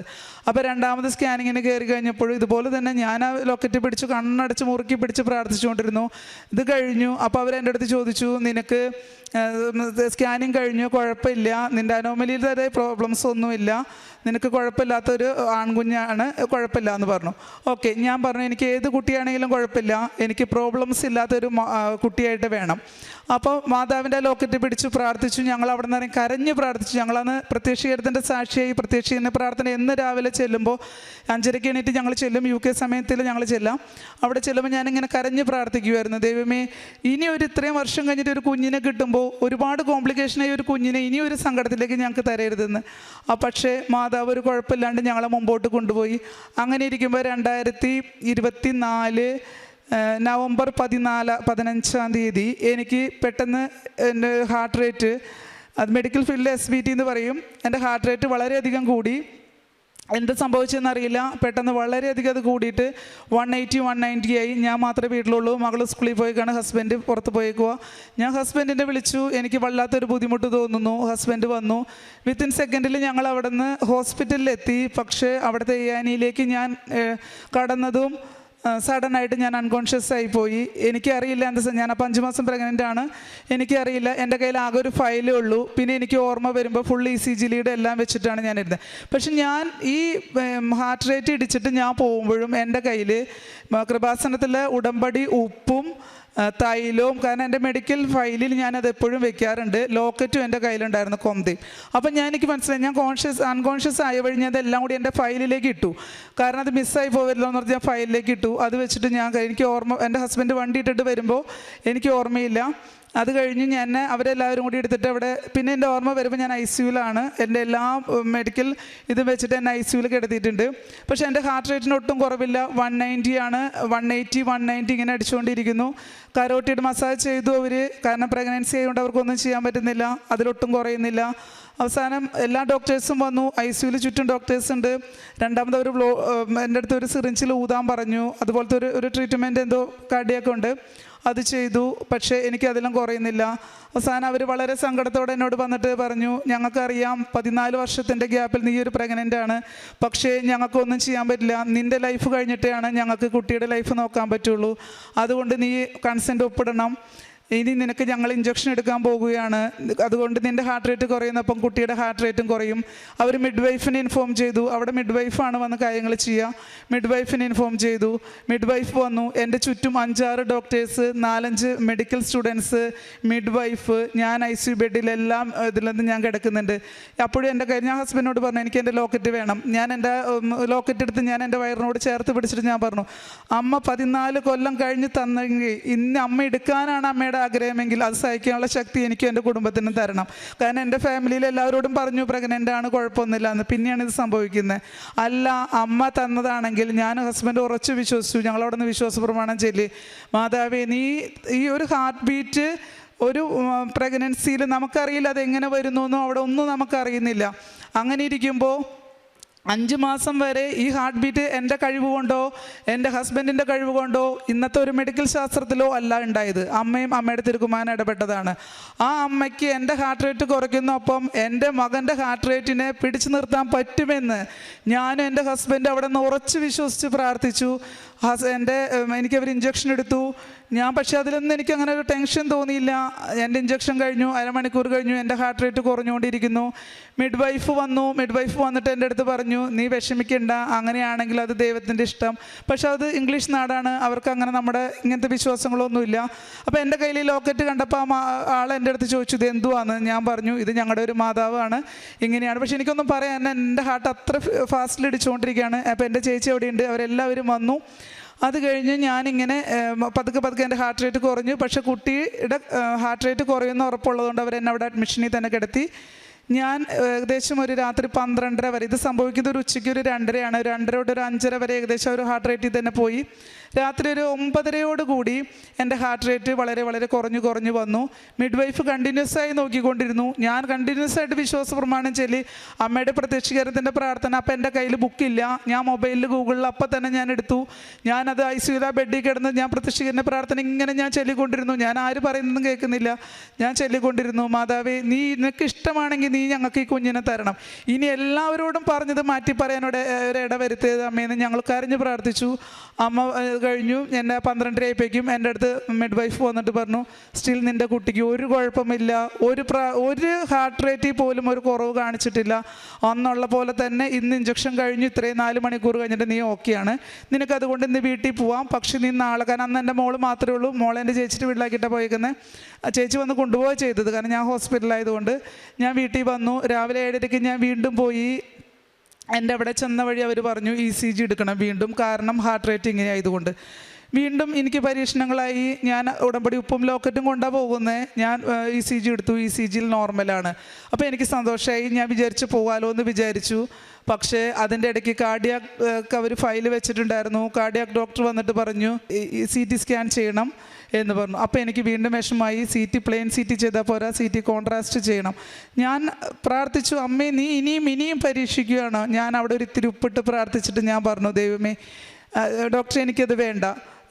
അപ്പോൾ രണ്ടാമത് സ്കാനിങ്ങിന് കയറി കഴിഞ്ഞപ്പോഴും ഇതുപോലെ തന്നെ ഞാൻ ആ ലോക്കറ്റ് പിടിച്ച് കണ്ണടച്ച് മുറുക്കി പിടിച്ച് പ്രാർത്ഥിച്ചുകൊണ്ടിരുന്നു. ഇത് കഴിഞ്ഞു. അപ്പോൾ അവരെൻ്റെ അടുത്ത് ചോദിച്ചു നിനക്ക് സ്കാനിങ് കഴിഞ്ഞു, കുഴപ്പമില്ല, നിൻ്റെ അനോമലിയിൽ തന്നെ പ്രോബ്ലംസ് ഒന്നുമില്ല, നിനക്ക് കുഴപ്പമില്ലാത്തൊരു ആൺകുഞ്ഞാണ്, കുഴപ്പമില്ല എന്ന് പറഞ്ഞു. ഓക്കെ, ഞാൻ പറഞ്ഞു എനിക്ക് ഏത് കുട്ടിയാണെങ്കിലും കുഴപ്പമില്ല, എനിക്ക് പ്രോബ്ലംസ് ഇല്ലാത്തൊരു കുട്ടിയായിട്ട് വേണം. അപ്പോൾ മാതാവിൻ്റെ ലോക്കറ്റ് പിടിച്ച് പ്രാർത്ഥിച്ചു. ഞങ്ങൾ അവിടെ നിന്ന് കരഞ്ഞ് പ്രാർത്ഥിച്ചു. ഞങ്ങളന്ന് പ്രത്യക്ഷീകരണത്തിൻ്റെ സാക്ഷിയായി പ്രത്യക്ഷീകരണ പ്രാർത്ഥന എന്ന് രാവിലെ ചെല്ലുമ്പോൾ 5:30 എണീറ്റ് ഞങ്ങൾ ചെല്ലും. UK സമയത്തിൽ ഞങ്ങൾ ചെല്ലാം. അവിടെ ചെല്ലുമ്പോൾ ഞാനിങ്ങനെ കരഞ്ഞ് പ്രാർത്ഥിക്കുമായിരുന്നു, ദൈവമേ ഇനി ഇത്രയും വർഷം കഴിഞ്ഞിട്ട് ഒരു കുഞ്ഞിനെ കിട്ടുമ്പോൾ ഒരുപാട് കോംപ്ലിക്കേഷനായി ഒരു കുഞ്ഞിനെ ഇനി ഒരു സങ്കടത്തിലേക്ക് ഞങ്ങൾക്ക് തരരുതെന്ന്. പക്ഷേ മാതാവ് ഒരു കുഴപ്പമില്ലാണ്ട് ഞങ്ങളെ മുമ്പോട്ട് കൊണ്ടുപോയി. അങ്ങനെ ഇരിക്കുമ്പോൾ 2024 നവംബർ 15-ാം തീയതി എനിക്ക് പെട്ടെന്ന് എൻ്റെ ഹാർട്ട് റേറ്റ്, അത് മെഡിക്കൽ ഫീൽഡിൽ SVT എന്ന് പറയും, എൻ്റെ ഹാർട്ട് റേറ്റ് വളരെയധികം കൂടി. എന്ത് സംഭവിച്ചെന്നറിയില്ല. പെട്ടെന്ന് വളരെയധികം അത് കൂടിയിട്ട് 180-190 ആയി. ഞാൻ മാത്രമേ വീട്ടിലുള്ളൂ. മകൾ സ്കൂളിൽ പോയിക്കാണ്, ഹസ്ബൻഡ് പുറത്ത് പോയേക്കുക. ഞാൻ ഹസ്ബൻഡിനെ വിളിച്ചു, എനിക്ക് വല്ലാത്തൊരു ബുദ്ധിമുട്ട് തോന്നുന്നു. ഹസ്ബൻഡ് വന്നു. വിത്തിൻ സെക്കൻഡിൽ ഞങ്ങൾ അവിടെ നിന്ന് ഹോസ്പിറ്റലിലെത്തി. പക്ഷേ അവിടുത്തെ ANEയിലേക്ക് ഞാൻ കടന്നതും സഡനായിട്ട് ഞാൻ അൺകോൺഷ്യസ് ആയിപ്പോയി. എനിക്കറിയില്ല എന്താ, ഞാൻ അപ്പോൾ 5 മാസം പ്രഗ്നൻ്റ് ആണ്. എനിക്കറിയില്ല, എൻ്റെ കയ്യിൽ ആകെ ഒരു ഫയലേ ഉള്ളൂ. പിന്നെ എനിക്ക് ഓർമ്മ വരുമ്പോൾ ഫുൾ ECG ലീഡ് എല്ലാം വെച്ചിട്ടാണ് ഞാൻ ഇരുന്നത്. പക്ഷെ ഞാൻ ഈ ഹാർട്ട് റേറ്റ് ഇടിച്ചിട്ട് ഞാൻ പോകുമ്പോഴും എൻ്റെ കയ്യിൽ കൃപാസനത്തിലെ ഉടമ്പടി ഉപ്പും തൈലവും, കാരണം എൻ്റെ മെഡിക്കൽ ഫയലിൽ ഞാനത് എപ്പോഴും വെക്കാറുണ്ട്, ലോക്കറ്റും എൻ്റെ കയ്യിലുണ്ടായിരുന്നു, കൊന്തയും. അപ്പം എനിക്ക് മനസ്സിലായി ഞാൻ അൺകോൺഷ്യസ് ആയ വഴി ഞാൻ അതെല്ലാം കൂടി എൻ്റെ ഫയലിലേക്ക് ഇട്ടു. കാരണം അത് മിസ്സായി പോവല്ലോ എന്ന് പറഞ്ഞാൽ ഫയലിലേക്ക് ഇട്ടു. അത് വെച്ചിട്ട് എനിക്ക് ഓർമ്മ, എൻ്റെ ഹസ്ബൻഡ് വണ്ടി ഇട്ടിട്ട് വരുമ്പോൾ എനിക്ക് ഓർമ്മയില്ല. അത് കഴിഞ്ഞ് അവരെല്ലാവരും കൂടി എടുത്തിട്ട് അവിടെ, പിന്നെ എൻ്റെ ഓർമ്മ വരുമ്പോൾ ഞാൻ ICUലാണ്. എൻ്റെ എല്ലാ മെഡിക്കൽ ഇത് വെച്ചിട്ട് എന്നെ ICUയിൽ കിടത്തിയിട്ടുണ്ട്. പക്ഷേ എൻ്റെ ഹാർട്ട് റേറ്റിന് ഒട്ടും കുറവില്ല. 190 ആണ്, 180-190 ഇങ്ങനെ അടിച്ചുകൊണ്ടിരിക്കുന്നു. കരോട്ടിഡ് മസാജ് ചെയ്തു അവർ, കാരണം പ്രഗ്നൻസി ആയതുകൊണ്ട് അവർക്കൊന്നും ചെയ്യാൻ പറ്റുന്നില്ല, അതിലൊട്ടും കുറയുന്നില്ല. അവസാനം എല്ലാ ഡോക്ടേഴ്സും വന്നു. ICUയിൽ ചുറ്റും ഡോക്ടേഴ്സ് ഉണ്ട്. രണ്ടാമത് അവർ എൻ്റെ അടുത്ത് ഒരു സിറിഞ്ചിൽ ഊതാൻ പറഞ്ഞു. അതുപോലത്തെ ഒരു ട്രീറ്റ്മെൻറ്റ് എന്തോ കാർഡിയാക്ക് ഉണ്ട്, അത് ചെയ്തു. പക്ഷേ എനിക്കതെല്ലാം കുറയുന്നില്ല. അവസാനം അവർ വളരെ സങ്കടത്തോടെ എന്നോട് വന്നിട്ട് പറഞ്ഞു, ഞങ്ങൾക്കറിയാം 14 വർഷത്തിൻ്റെ ഗ്യാപ്പിൽ നീ ഒരു പ്രഗ്നൻ്റ് ആണ്, പക്ഷേ ഞങ്ങൾക്കൊന്നും ചെയ്യാൻ പറ്റില്ല, നിൻ്റെ ലൈഫ് കഴിഞ്ഞിട്ടാണ് ഞങ്ങൾക്ക് കുട്ടിയുടെ ലൈഫ് നോക്കാൻ പറ്റുള്ളൂ, അതുകൊണ്ട് നീ കൺസെൻ്റ് ഒപ്പിടണം. ഇനി നിനക്ക് ഞങ്ങൾ ഇഞ്ചക്ഷൻ എടുക്കാൻ പോകുകയാണ്, അതുകൊണ്ട് നിൻ്റെ ഹാർട്ട് റേറ്റ് കുറയുന്നപ്പം കുട്ടിയുടെ ഹാർട്ട് റേറ്റും കുറയും. അവർ മിഡ് വൈഫിനെ ഇൻഫോം ചെയ്തു. അവിടെ മിഡ് വൈഫാണ് വന്ന് കാര്യങ്ങൾ ചെയ്യുക. മിഡ് വൈഫിനെ ഇൻഫോം ചെയ്തു. മിഡ് വൈഫ് വന്നു. എൻ്റെ ചുറ്റും 5-6 doctors, 4-5 medical students, mid wife, ഞാൻ ICU ബെഡിലെല്ലാം ഇതിലൊന്നും ഞാൻ കിടക്കുന്നുണ്ട്. അപ്പോഴും എൻ്റെ കയ്യിൽ ഞാൻ ഹസ്ബൻഡിനോട് പറഞ്ഞു എനിക്ക് എൻ്റെ ലോക്കറ്റ് വേണം. ഞാൻ എൻ്റെ ലോക്കറ്റ് എടുത്ത് ഞാൻ എൻ്റെ വയറിനോട് ചേർത്ത് പിടിച്ചിട്ട് ഞാൻ പറഞ്ഞു, അമ്മ 14 കൊല്ലം കഴിഞ്ഞ് തന്നെങ്കിൽ ഇന്ന് അമ്മ എടുക്കാനാണ് അമ്മയുടെ ആഗ്രഹമെങ്കിൽ അത് സഹിക്കാനുള്ള ശക്തി എനിക്കും എൻ്റെ കുടുംബത്തിനും തരണം. കാരണം എൻ്റെ ഫാമിലിയിൽ എല്ലാവരോടും പറഞ്ഞു പ്രഗ്നൻ്റ് ആണ്, കുഴപ്പമൊന്നുമില്ല എന്ന്. പിന്നെയാണ് ഇത് സംഭവിക്കുന്നത്. അല്ല, അമ്മ തന്നതാണെങ്കിൽ ഞാൻ ഹസ്ബൻഡ് ഉറച്ചു വിശ്വസിച്ചു. ഞങ്ങളവിടെ നിന്ന് വിശ്വാസ പ്രമാണം ചൊല്ലി, മാതാവേ നീ ഈ ഒരു ഹാർട്ട് ബീറ്റ് ഒരു പ്രഗ്നൻസിയിൽ നമുക്കറിയില്ല അതെങ്ങനെ വരുന്നു എന്നോ അവിടെ ഒന്നും നമുക്കറിയുന്നില്ല. അങ്ങനെ ഇരിക്കുമ്പോൾ 5 മാസം വരെ ഈ ഹാർട്ട് ബീറ്റ് എൻ്റെ കഴിവ് കൊണ്ടോ എൻ്റെ ഹസ്ബൻഡിൻ്റെ കഴിവ് കൊണ്ടോ ഇന്നത്തെ ഒരു മെഡിക്കൽ ശാസ്ത്രത്തിലോ അല്ല ഉണ്ടായത്. അമ്മയും അമ്മയുടെ തിരുക്കുമാരൻ ഇടപെട്ടതാണ്. ആ അമ്മയ്ക്ക് എൻ്റെ ഹാർട്ട് റേറ്റ് കുറയ്ക്കുന്നൊപ്പം എൻ്റെ മകൻ്റെ ഹാർട്ട് റേറ്റിനെ പിടിച്ചു നിർത്താൻ പറ്റുമെന്ന് ഞാനും എൻ്റെ ഹസ്ബൻഡ് അവിടെ നിന്ന് ഉറച്ച് വിശ്വസിച്ച് പ്രാർത്ഥിച്ചു. എനിക്കവർ ഇഞ്ചക്ഷൻ എടുത്തു. ഞാൻ പക്ഷേ അതിലൊന്നും എനിക്ക് അങ്ങനെ ഒരു ടെൻഷൻ തോന്നിയില്ല. എൻ്റെ ഇഞ്ചക്ഷൻ കഴിഞ്ഞു, അരമണിക്കൂർ കഴിഞ്ഞു, എൻ്റെ ഹാർട്ട് റേറ്റ് കുറഞ്ഞുകൊണ്ടിരിക്കുന്നു. മിഡ് വൈഫ് വന്നു. മിഡ് വൈഫ് വന്നിട്ട് എൻ്റെ അടുത്ത് പറഞ്ഞു, നീ വിഷമിക്കണ്ട, അങ്ങനെയാണെങ്കിൽ അത് ദൈവത്തിൻ്റെ ഇഷ്ടം. പക്ഷെ അത് ഇംഗ്ലീഷ് നാടാണ്, അവർക്ക് അങ്ങനെ നമ്മുടെ ഇങ്ങനത്തെ വിശ്വാസങ്ങളൊന്നുമില്ല. അപ്പോൾ എൻ്റെ കയ്യിൽ ലോക്കറ്റ് കണ്ടപ്പോൾ ആൾ എൻ്റെ അടുത്ത് ചോദിച്ചു ഇത് എന്തുവാന്ന്. ഞാൻ പറഞ്ഞു ഇത് ഞങ്ങളുടെ ഒരു മാതാവാണ്, ഇങ്ങനെയാണ്. പക്ഷെ എനിക്കൊന്നും പറയാൻ, എൻ്റെ ഹാർട്ട് അത്ര ഫാസ്റ്റിൽ ഇടിച്ചുകൊണ്ടിരിക്കുകയാണ്. അപ്പോൾ എൻ്റെ ചേച്ചി അവിടെയുണ്ട്, അവരെല്ലാവരും വന്നു. അത് കഴിഞ്ഞ് ഞാനിങ്ങനെ പതുക്കെ എൻ്റെ ഹാർട്ട് റേറ്റ് കുറഞ്ഞു. പക്ഷേ കുട്ടിയുടെ ഹാർട്ട് റേറ്റ് കുറയുന്ന ഉറപ്പുള്ളതുകൊണ്ട് അവരെന്നെ അവിടെ അഡ്മിഷനിൽ തന്നെ കിടത്തി. ഞാൻ ഏകദേശം ഒരു രാത്രി 12:30 വരെ, ഇത് സംഭവിക്കുന്നത് ഒരു ഉച്ചയ്ക്ക് ഒരു 2:30 2:30 തൊട്ട് ഒരു 5:30 വരെ ഏകദേശം ഒരു ഹാർട്ട് റേറ്റിൽ തന്നെ പോയി. രാത്രി ഒരു 9:30 കൂടി എൻ്റെ ഹാർട്ട് റേറ്റ് വളരെ വളരെ കുറഞ്ഞു വന്നു. മിഡ് വൈഫ് കണ്ടിന്യൂസ് ആയി നോക്കിക്കൊണ്ടിരുന്നു. ഞാൻ കണ്ടിന്യൂസ് ആയിട്ട് വിശ്വാസ പ്രമാണം ചൊല്ലി അമ്മയുടെ പ്രത്യക്ഷീകരണത്തിൻ്റെ പ്രാർത്ഥന. അപ്പം എൻ്റെ കയ്യിൽ ബുക്കില്ല, ഞാൻ മൊബൈലിൽ ഗൂഗിളിൽ അപ്പം തന്നെ ഞാൻ എടുത്തു. ഞാനത് ICU ബെഡിൽ കിടന്ന് ഞാൻ പ്രത്യക്ഷീകരണ പ്രാർത്ഥന ഇങ്ങനെ ഞാൻ ചൊല്ലിക്കൊണ്ടിരുന്നു. ഞാൻ ആര് പറയുന്നതും കേൾക്കുന്നില്ല, ഞാൻ ചൊല്ലിക്കൊണ്ടിരുന്നു, മാതാവേ നീ നിനക്ക് ഇഷ്ടമാണെങ്കിൽ നീ ഞങ്ങൾക്ക് ഈ കുഞ്ഞിനെ തരണം. ഇനി എല്ലാവരോടും പറഞ്ഞത് മാറ്റി പറയാനോട് ഒരിട വരുത്തിയത് അമ്മയെന്ന് ഞങ്ങൾ കരഞ്ഞ് പ്രാർത്ഥിച്ചു. അമ്മ കഴിഞ്ഞു. എന്നെ 12:30 ആയപ്പോഴേക്കും എൻ്റെ അടുത്ത് മിഡ് വൈഫ് വന്നിട്ട് പറഞ്ഞു, സ്റ്റിൽ നിൻ്റെ കുട്ടിക്ക് ഒരു കുഴപ്പമില്ല, ഒരു ഹാർട്ട് റേറ്റിൽ പോലും ഒരു കുറവ് കാണിച്ചിട്ടില്ല, അന്നുള്ള പോലെ തന്നെ ഇന്ന് ഇഞ്ചക്ഷൻ കഴിഞ്ഞു, ഇത്രയും 4 മണിക്കൂർ കഴിഞ്ഞിട്ട് നീ ഓക്കെയാണ്, നിനക്കതുകൊണ്ട് ഇന്ന് വീട്ടിൽ പോവാം. പക്ഷേ നീ നാളെ, കാരണം അന്ന് എൻ്റെ മോള് മാത്രമേ ഉള്ളൂ, മോളെ എൻ്റെ ചേച്ചിയുടെ വീട്ടിലാക്കിയിട്ടാണ് പോയിരിക്കുന്നത്. ചേച്ചി വന്ന് കൊണ്ടുപോവുക ചെയ്തത്, കാരണം ഞാൻ ഹോസ്പിറ്റലായതുകൊണ്ട്. ഞാൻ വീട്ടിൽ വന്നു. രാവിലെ 7:30 ഞാൻ വീണ്ടും പോയി. എൻ്റെ അവിടെ ചെന്ന വഴി അവർ പറഞ്ഞു ECG എടുക്കണം വീണ്ടും, കാരണം ഹാർട്ട് റേറ്റ് ഇങ്ങനെ ആയതുകൊണ്ട്. വീണ്ടും എനിക്ക് പരീക്ഷണങ്ങളായി. ഞാൻ ഉടമ്പടി ഉപ്പും ലോക്കറ്റും കൊണ്ടാണ് പോകുന്നത്. ഞാൻ ECG എടുത്തു. ECGയിൽ നോർമലാണ്. അപ്പോൾ എനിക്ക് സന്തോഷമായി. ഞാൻ വിചാരിച്ച് പോകാമല്ലോ എന്ന് വിചാരിച്ചു. പക്ഷേ അതിൻ്റെ ഇടയ്ക്ക് കാർഡിയാക്ക് അവർ ഫയൽ വെച്ചിട്ടുണ്ടായിരുന്നു. കാർഡിയാക്ക് ഡോക്ടർ വന്നിട്ട് പറഞ്ഞു CT സ്കാൻ ചെയ്യണം എന്ന് പറഞ്ഞു. അപ്പോൾ എനിക്ക് വീണ്ടും വിഷമമായി. പ്ലെയിൻ CT ചെയ്താൽ പോരാ, CT കോൺട്രാസ്റ്റ് ചെയ്യണം. ഞാൻ പ്രാർത്ഥിച്ചു, അമ്മേ നീ ഇനിയും പരീക്ഷിക്കുകയാണ്. ഞാൻ അവിടെ ഒരു ഇത്തിരി ഉപ്പിട്ട് പ്രാർത്ഥിച്ചിട്ട് ഞാൻ പറഞ്ഞു, ദൈവമേ ഡോക്ടർ എനിക്കത് വേണ്ട,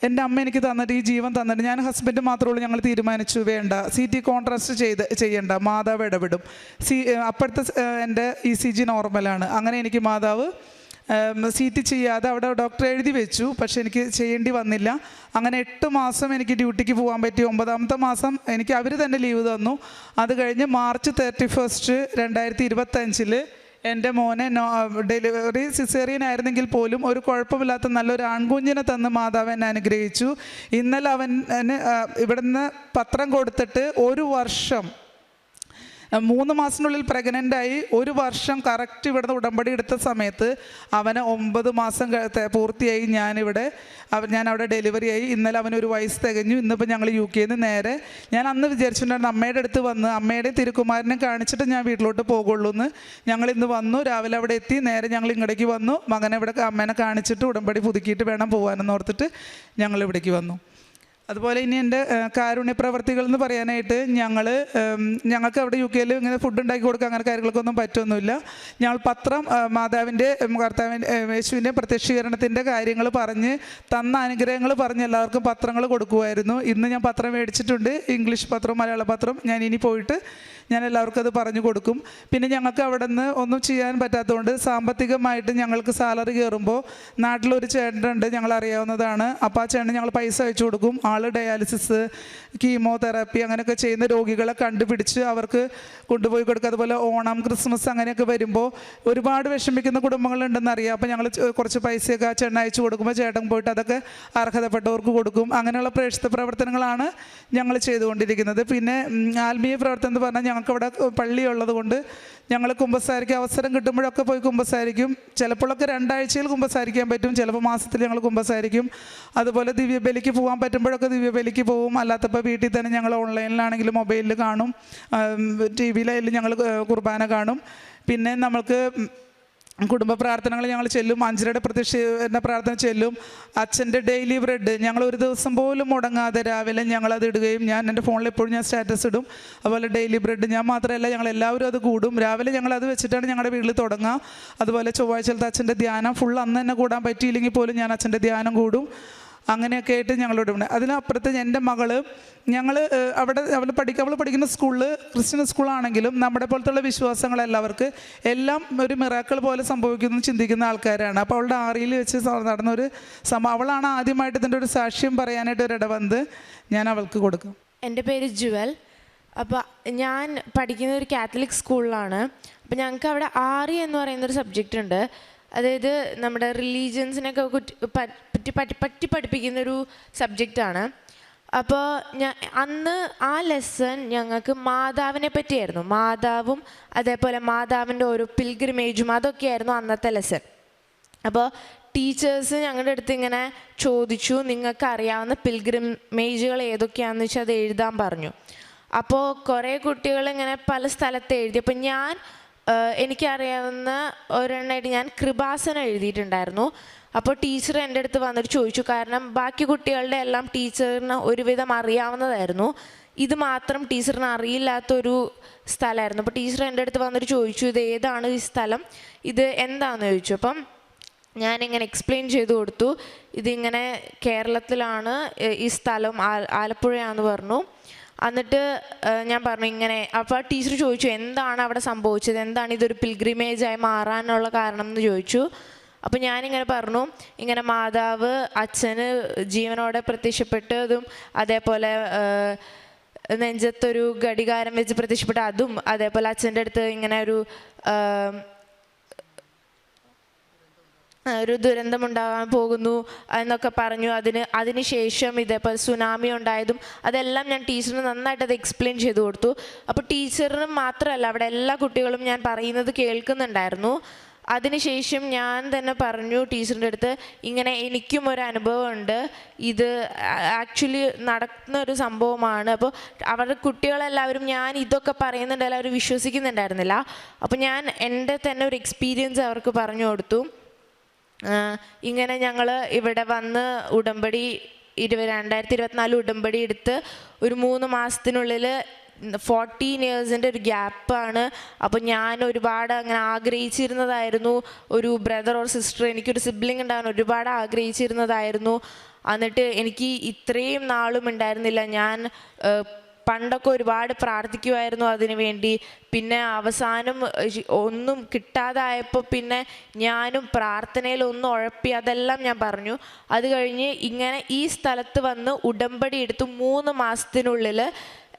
എൻ്റെ അമ്മ എനിക്ക് തന്നിട്ട് ഈ ജീവൻ തന്നിട്ട്, ഞാൻ ഹസ്ബൻഡ് മാത്രമേ ഉള്ളൂ, ഞങ്ങൾ തീരുമാനിച്ചു വേണ്ട, CT കോൺട്രാസ്റ്റ് ചെയ്യണ്ട, മാതാവ് ഇടപെടും. അപ്പോഴത്തെ എൻ്റെ ECG നോർമലാണ്. അങ്ങനെ എനിക്ക് മാതാവ് CT ചെയ്യാതെ അവിടെ ഡോക്ടർ എഴുതി വെച്ചു. പക്ഷേ എനിക്ക് ചെയ്യേണ്ടി വന്നില്ല. അങ്ങനെ 8 മാസം എനിക്ക് ഡ്യൂട്ടിക്ക് പോകാൻ പറ്റി. 9ാമത്തെ മാസം എനിക്ക് അവർ തന്നെ ലീവ് തന്നു. അത് കഴിഞ്ഞ് മാർച്ച് 31, 2025 എൻ്റെ മോനെ ഡെലിവറി സിസേറിയൻ ആയിരുന്നെങ്കിൽ പോലും ഒരു കുഴപ്പമില്ലാത്ത നല്ലൊരു ആൺകുഞ്ഞിനെ തന്ന് മാതാവ് എന്നെ അനുഗ്രഹിച്ചു. ഇന്നലെ അവന് ഇവിടുന്ന് പത്രം കൊടുത്തിട്ട് 1 വർഷം 3 മാസത്തിനുള്ളിൽ പ്രഗ്നൻ്റായി. 1 വർഷം കറക്റ്റ് ഇവിടുന്ന് ഉടമ്പടി എടുത്ത സമയത്ത് അവന് 9 മാസം പൂർത്തിയായി. ഞാൻ അവിടെ ഡെലിവറി ആയി. ഇന്നലെ അവന് 1 വയസ്സ് തികഞ്ഞു. ഇന്നിപ്പോൾ ഞങ്ങൾ UK നേരെ, ഞാൻ അന്ന് വിചാരിച്ചിട്ടുണ്ടായിരുന്നു അമ്മയുടെ അടുത്ത് വന്ന് അമ്മയുടെ തിരുക്കുമാരനെ കാണിച്ചിട്ട് ഞാൻ വീട്ടിലോട്ട് പോകുള്ളൂ എന്ന്. ഞങ്ങൾ ഇന്ന് വന്നു. രാവിലെ അവിടെ എത്തി. നേരെ ഞങ്ങൾ ഇങ്ങോട്ടേക്ക് വന്നു. മകനെ ഇവിടെ അമ്മേനെ കാണിച്ചിട്ട് ഉടമ്പടി പുതുക്കിയിട്ട് വേണം പോകാനെന്ന് ഓർത്തിട്ട് ഞങ്ങൾ ഇവിടേക്ക് വന്നു. അതുപോലെ ഇനി എൻ്റെ കാരുണ്യ പ്രവർത്തികൾ എന്ന് പറയാനായിട്ട് ഞങ്ങൾക്ക് അവിടെ UK ഇങ്ങനെ ഫുഡ് ഉണ്ടാക്കി കൊടുക്കുക അങ്ങനെ കാര്യങ്ങൾക്കൊന്നും പറ്റുമൊന്നുമില്ല. ഞങ്ങൾ പത്രം മാതാവിൻ്റെ യേശുവിൻ്റെ പ്രത്യക്ഷീകരണത്തിൻ്റെ കാര്യങ്ങൾ പറഞ്ഞ് തന്ന അനുഗ്രഹങ്ങൾ പറഞ്ഞ് എല്ലാവർക്കും പത്രങ്ങൾ കൊടുക്കുമായിരുന്നു. ഇന്ന് ഞാൻ പത്രം മേടിച്ചിട്ടുണ്ട്, ഇംഗ്ലീഷ് പത്രം മലയാള പത്രം. ഞാൻ ഇനി പോയിട്ട് ഞാൻ എല്ലാവർക്കും അത് പറഞ്ഞു കൊടുക്കും. പിന്നെ ഞങ്ങൾക്ക് അവിടെ നിന്ന് ഒന്നും ചെയ്യാൻ പറ്റാത്തതുകൊണ്ട് സാമ്പത്തികമായിട്ട് ഞങ്ങൾക്ക് സാലറി കയറുമ്പോൾ നാട്ടിലൊരു ചേട്ടനുണ്ട്, ഞങ്ങൾ അറിയാവുന്നതാണ്. അപ്പോൾ ആ ചേട്ടന് ഞങ്ങൾ പൈസ അയച്ചു കൊടുക്കും. ആൾ ഡയാലിസിസ്, കീമോതെറാപ്പി അങ്ങനെയൊക്കെ ചെയ്യുന്ന രോഗികളെ കണ്ടുപിടിച്ച് അവർക്ക് കൊണ്ടുപോയി കൊടുക്കുക. അതുപോലെ ഓണം, ക്രിസ്മസ് അങ്ങനെയൊക്കെ വരുമ്പോൾ ഒരുപാട് വിഷമിക്കുന്ന കുടുംബങ്ങളുണ്ടെന്ന് അറിയാം. അപ്പോൾ ഞങ്ങൾ കുറച്ച് പൈസയൊക്കെ ആ ചേട്ടൻ അയച്ചു കൊടുക്കുമ്പോൾ ചേട്ടൻ പോയിട്ട് അതൊക്കെ അർഹതപ്പെട്ടവർക്ക് കൊടുക്കും. അങ്ങനെയുള്ള പ്രേക്ഷിത പ്രവർത്തനങ്ങളാണ് ഞങ്ങൾ ചെയ്തുകൊണ്ടിരിക്കുന്നത്. പിന്നെ ആത്മീയ പ്രവർത്തനം എന്ന് പറഞ്ഞാൽ ഞങ്ങൾക്കവിടെ പള്ളി ഉള്ളത് കൊണ്ട് ഞങ്ങൾ കുമ്പസാരിക്കാൻ അവസരം കിട്ടുമ്പോഴൊക്കെ പോയി കുമ്പസാരിക്കും. ചിലപ്പോഴൊക്കെ 2 ആഴ്ചയിൽ കുമ്പസാരിക്കാൻ പറ്റും, ചിലപ്പോൾ മാസത്തിൽ ഞങ്ങൾ കുമ്പസാരിക്കും. അതുപോലെ ദിവ്യബലിക്ക് പോകാൻ പറ്റുമ്പോഴൊക്കെ ദിവ്യബലിക്ക് പോകും. അല്ലാത്തപ്പോൾ വീട്ടിൽ തന്നെ ഞങ്ങൾ ഓൺലൈനിലാണെങ്കിലും മൊബൈലിൽ കാണും, ടി വിയിലായാലും ഞങ്ങൾ കുർബാന കാണും. പിന്നെ നമ്മൾക്ക് കുടുംബ പ്രാർത്ഥനകൾ ഞങ്ങൾ ചെല്ലും, 5:30 പ്രത്യക്ഷീകരണ പ്രാർത്ഥന ചെല്ലും. അച്ഛൻ്റെ ഡെയിലി ബ്രെഡ് ഞങ്ങൾ ഒരു ദിവസം പോലും മുടങ്ങാതെ രാവിലെ ഞങ്ങളത് ഇടുകയും ഞാൻ എൻ്റെ ഫോണിൽ എപ്പോഴും ഞാൻ സ്റ്റാറ്റസ് ഇടും. അതുപോലെ ഡെയിലി ബ്രെഡ് ഞാൻ മാത്രമല്ല ഞങ്ങളെല്ലാവരും അത് കൂടും. രാവിലെ ഞങ്ങളത് വെച്ചിട്ടാണ് ഞങ്ങളുടെ വീട്ടിൽ തുടങ്ങുക. അതുപോലെ ചൊവ്വാഴ്ചത്തെ അച്ഛൻ്റെ ധ്യാനം ഫുൾ അന്ന് തന്നെ കൂടാൻ പറ്റിയില്ലെങ്കിൽ പോലും ഞാൻ അച്ഛൻ്റെ ധ്യാനം കൂടും. അങ്ങനെയൊക്കെ ആയിട്ട് ഞങ്ങളോട് ഉണ്ട്. അതിനപ്പുറത്ത് എൻ്റെ മകള് അവൾ പഠിക്കുന്ന സ്കൂളിൽ ക്രിസ്ത്യൻ സ്കൂളാണെങ്കിലും നമ്മുടെ പോലത്തുള്ള വിശ്വാസങ്ങളെല്ലാവർക്ക് എല്ലാം ഒരു മിറാക്കിൾ പോലെ സംഭവിക്കുന്നു ചിന്തിക്കുന്ന ആൾക്കാരാണ്. അപ്പോൾ അവളുടെ ആറിയിൽ വെച്ച് നടന്നൊരു അവളാണ് ആദ്യമായിട്ട് ഇതിൻ്റെ ഒരു സാക്ഷ്യം പറയാനായിട്ട് ഒരു ഇടവന്ന് ഞാൻ അവൾക്ക് കൊടുക്കും. എൻ്റെ പേര് ജുവൽ. അപ്പോൾ ഞാൻ പഠിക്കുന്ന ഒരു കാത്തലിക് സ്കൂളിലാണ്. അപ്പോൾ ഞങ്ങൾക്ക് അവിടെ ആറി എന്ന് പറയുന്നൊരു സബ്ജക്റ്റ് ഉണ്ട്. അതായത് നമ്മുടെ റിലീജിയൻസിനൊക്കെ പറ്റി പഠിപ്പിക്കുന്നൊരു സബ്ജക്റ്റാണ്. അപ്പോൾ അന്ന് ആ ലെസൺ ഞങ്ങൾക്ക് മാതാവിനെ പറ്റിയായിരുന്നു. മാതാവും അതേപോലെ മാതാവിൻ്റെ ഓരോ പിൽഗ്രിമേജും അതൊക്കെയായിരുന്നു അന്നത്തെ ലെസൺ. അപ്പോൾ ടീച്ചേഴ്സ് ഞങ്ങളുടെ അടുത്ത് ഇങ്ങനെ ചോദിച്ചു, നിങ്ങൾക്ക് അറിയാവുന്ന പിൽഗ്രിമേജുകൾ ഏതൊക്കെയാണെന്ന് വെച്ചാൽ അത് എഴുതാൻ പറഞ്ഞു. അപ്പോൾ കുറേ കുട്ടികൾ ഇങ്ങനെ പല സ്ഥലത്ത് എഴുതി. അപ്പോൾ എനിക്കറിയാവുന്ന ഒരെണ്ണമായിട്ട് ഞാൻ കൃപാസനം എഴുതിയിട്ടുണ്ടായിരുന്നു. അപ്പോൾ ടീച്ചർ എൻ്റെ അടുത്ത് വന്നിട്ട് ചോദിച്ചു, കാരണം ബാക്കി കുട്ടികളുടെ എല്ലാം ടീച്ചറിന് ഒരുവിധം അറിയാവുന്നതായിരുന്നു, ഇത് മാത്രം ടീച്ചറിന് അറിയില്ലാത്തൊരു സ്ഥലമായിരുന്നു. അപ്പോൾ ടീച്ചർ എൻ്റെ അടുത്ത് വന്നിട്ട് ചോദിച്ചു, ഇത് ഏതാണ് ഈ സ്ഥലം, ഇത് എന്താണെന്ന് ചോദിച്ചു. അപ്പം ഞാനിങ്ങനെ എക്സ്പ്ലെയിൻ ചെയ്തു കൊടുത്തു, ഇതിങ്ങനെ കേരളത്തിലാണ്, ഈ സ്ഥലം ആലപ്പുഴയാണെന്ന് പറഞ്ഞു. എന്നിട്ട് ഞാൻ പറഞ്ഞു ഇങ്ങനെ. അപ്പോൾ ടീച്ചർ ചോദിച്ചു, എന്താണ് അവിടെ സംഭവിച്ചത്, എന്താണ് ഇതൊരു പിൽഗ്രിമേജായി മാറാനുള്ള കാരണം എന്ന് ചോദിച്ചു. അപ്പോൾ ഞാനിങ്ങനെ പറഞ്ഞു, ഇങ്ങനെ മാതാവ് അച്ഛന് ജീവനോടെ പ്രത്യക്ഷപ്പെട്ടതും അതേപോലെ നെഞ്ചത്തൊരു ഘടികാരം വെച്ച് പ്രത്യക്ഷപ്പെട്ട അതും അതേപോലെ അച്ഛൻ്റെ അടുത്ത് ഇങ്ങനെ ഒരു ദുരന്തമുണ്ടാകാൻ പോകുന്നു എന്നൊക്കെ പറഞ്ഞു. അതിനുശേഷം ഇതേപോലെ സുനാമി ഉണ്ടായതും അതെല്ലാം ഞാൻ ടീച്ചറിന് നന്നായിട്ട് അത് എക്സ്പ്ലെയിൻ ചെയ്തു കൊടുത്തു. അപ്പോൾ ടീച്ചറിന് മാത്രമല്ല അവിടെ എല്ലാ കുട്ടികളും ഞാൻ പറയുന്നത് കേൾക്കുന്നുണ്ടായിരുന്നു. അതിനുശേഷം ഞാൻ തന്നെ പറഞ്ഞു ടീച്ചറിൻ്റെ അടുത്ത്, ഇങ്ങനെ എനിക്കും ഒരു അനുഭവമുണ്ട്, ഇത് ആക്ച്വലി നടക്കുന്ന ഒരു സംഭവമാണ്. അപ്പോൾ അവരുടെ കുട്ടികളെല്ലാവരും ഞാൻ ഇതൊക്കെ പറയുന്നുണ്ട്, എല്ലാവരും വിശ്വസിക്കുന്നുണ്ടായിരുന്നില്ല. അപ്പോൾ ഞാൻ എൻ്റെ തന്നെ ഒരു എക്സ്പീരിയൻസ് അവർക്ക് പറഞ്ഞു കൊടുത്തു. ഇങ്ങനെ ഞങ്ങൾ ഇവിടെ വന്ന് ഉടമ്പടി 2024 ഉടമ്പടി എടുത്ത് ഒരു 3 മാസത്തിനുള്ളിൽ 14 ഇയേഴ്സിൻ്റെ ഒരു ഗ്യാപ്പാണ്. അപ്പോൾ ഞാൻ ഒരുപാട് അങ്ങനെ ആഗ്രഹിച്ചിരുന്നതായിരുന്നു, ഒരു ബ്രദർ ഓർ സിസ്റ്റർ, എനിക്കൊരു സിബ്ലിംഗ് ഉണ്ടാകാൻ ഒരുപാട് ആഗ്രഹിച്ചിരുന്നതായിരുന്നു. എന്നിട്ട് എനിക്ക് ഇത്രയും നാളും ഉണ്ടായിരുന്നില്ല. ഞാൻ പണ്ടൊക്കെ ഒരുപാട് പ്രാർത്ഥിക്കുമായിരുന്നു അതിനു വേണ്ടി. പിന്നെ അവസാനം ഒന്നും കിട്ടാതായപ്പോൾ പിന്നെ ഞാനും പ്രാർത്ഥനയിൽ ഒന്ന് ഉഴപ്പി, അതെല്ലാം ഞാൻ പറഞ്ഞു. അത് കഴിഞ്ഞ് ഇങ്ങനെ ഈ സ്ഥലത്ത് വന്ന് ഉടമ്പടി എടുത്ത് 3 മാസത്തിനുള്ളിൽ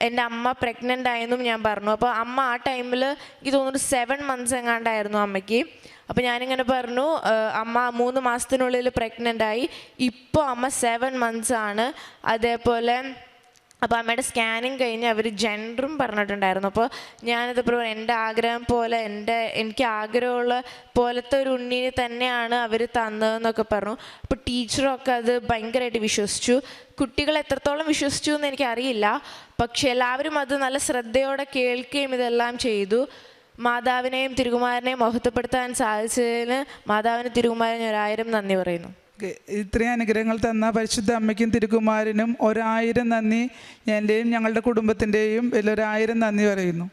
എൻ്റെ അമ്മ പ്രഗ്നൻ്റ് ആയെന്നും ഞാൻ പറഞ്ഞു. അപ്പോൾ അമ്മ ആ ടൈമിൽ എനിക്ക് തോന്നുന്നു 7 മന്ത്സ് എങ്ങാണ്ടായിരുന്നു അമ്മയ്ക്ക്. അപ്പോൾ ഞാനിങ്ങനെ പറഞ്ഞു, അമ്മ 3 മാസത്തിനുള്ളിൽ പ്രഗ്നൻ്റ് ആയി, ഇപ്പോൾ അമ്മ 7 മന്ത്സ് ആണ്. അതേപോലെ അപ്പോൾ അമ്മയുടെ സ്കാനിങ് കഴിഞ്ഞ് അവർ ജെൻഡറും പറഞ്ഞിട്ടുണ്ടായിരുന്നു. അപ്പോൾ ഞാനിതിപ്പോൾ എൻ്റെ ആഗ്രഹം പോലെ എനിക്ക് ആഗ്രഹമുള്ള പോലത്തെ ഒരു ഉണ്ണീനെ തന്നെയാണ് അവർ തന്നതെന്നൊക്കെ പറഞ്ഞു. അപ്പോൾ ടീച്ചറൊക്കെ അത് ഭയങ്കരമായിട്ട് വിശ്വസിച്ചു. കുട്ടികൾ എത്രത്തോളം വിശ്വസിച്ചു എന്ന് എനിക്കറിയില്ല, പക്ഷെ എല്ലാവരും അത് നല്ല ശ്രദ്ധയോടെ കേൾക്കുകയും ഇതെല്ലാം ചെയ്തു. മാതാവിനെയും തിരുകുമാരനെയും മഹത്വപ്പെടുത്താൻ സാധിച്ചതിന് മാതാവിന് തിരുകുമാരന് 1000 നന്ദി പറയുന്നു. ഇത്രയും അനുഗ്രഹങ്ങൾ തന്ന പരിശുദ്ധ അമ്മയ്ക്കും തിരുകുമാരനും 1000 നന്ദി. എൻ്റെയും ഞങ്ങളുടെ കുടുംബത്തിൻ്റെയും 1000 നന്ദി പറയുന്നു.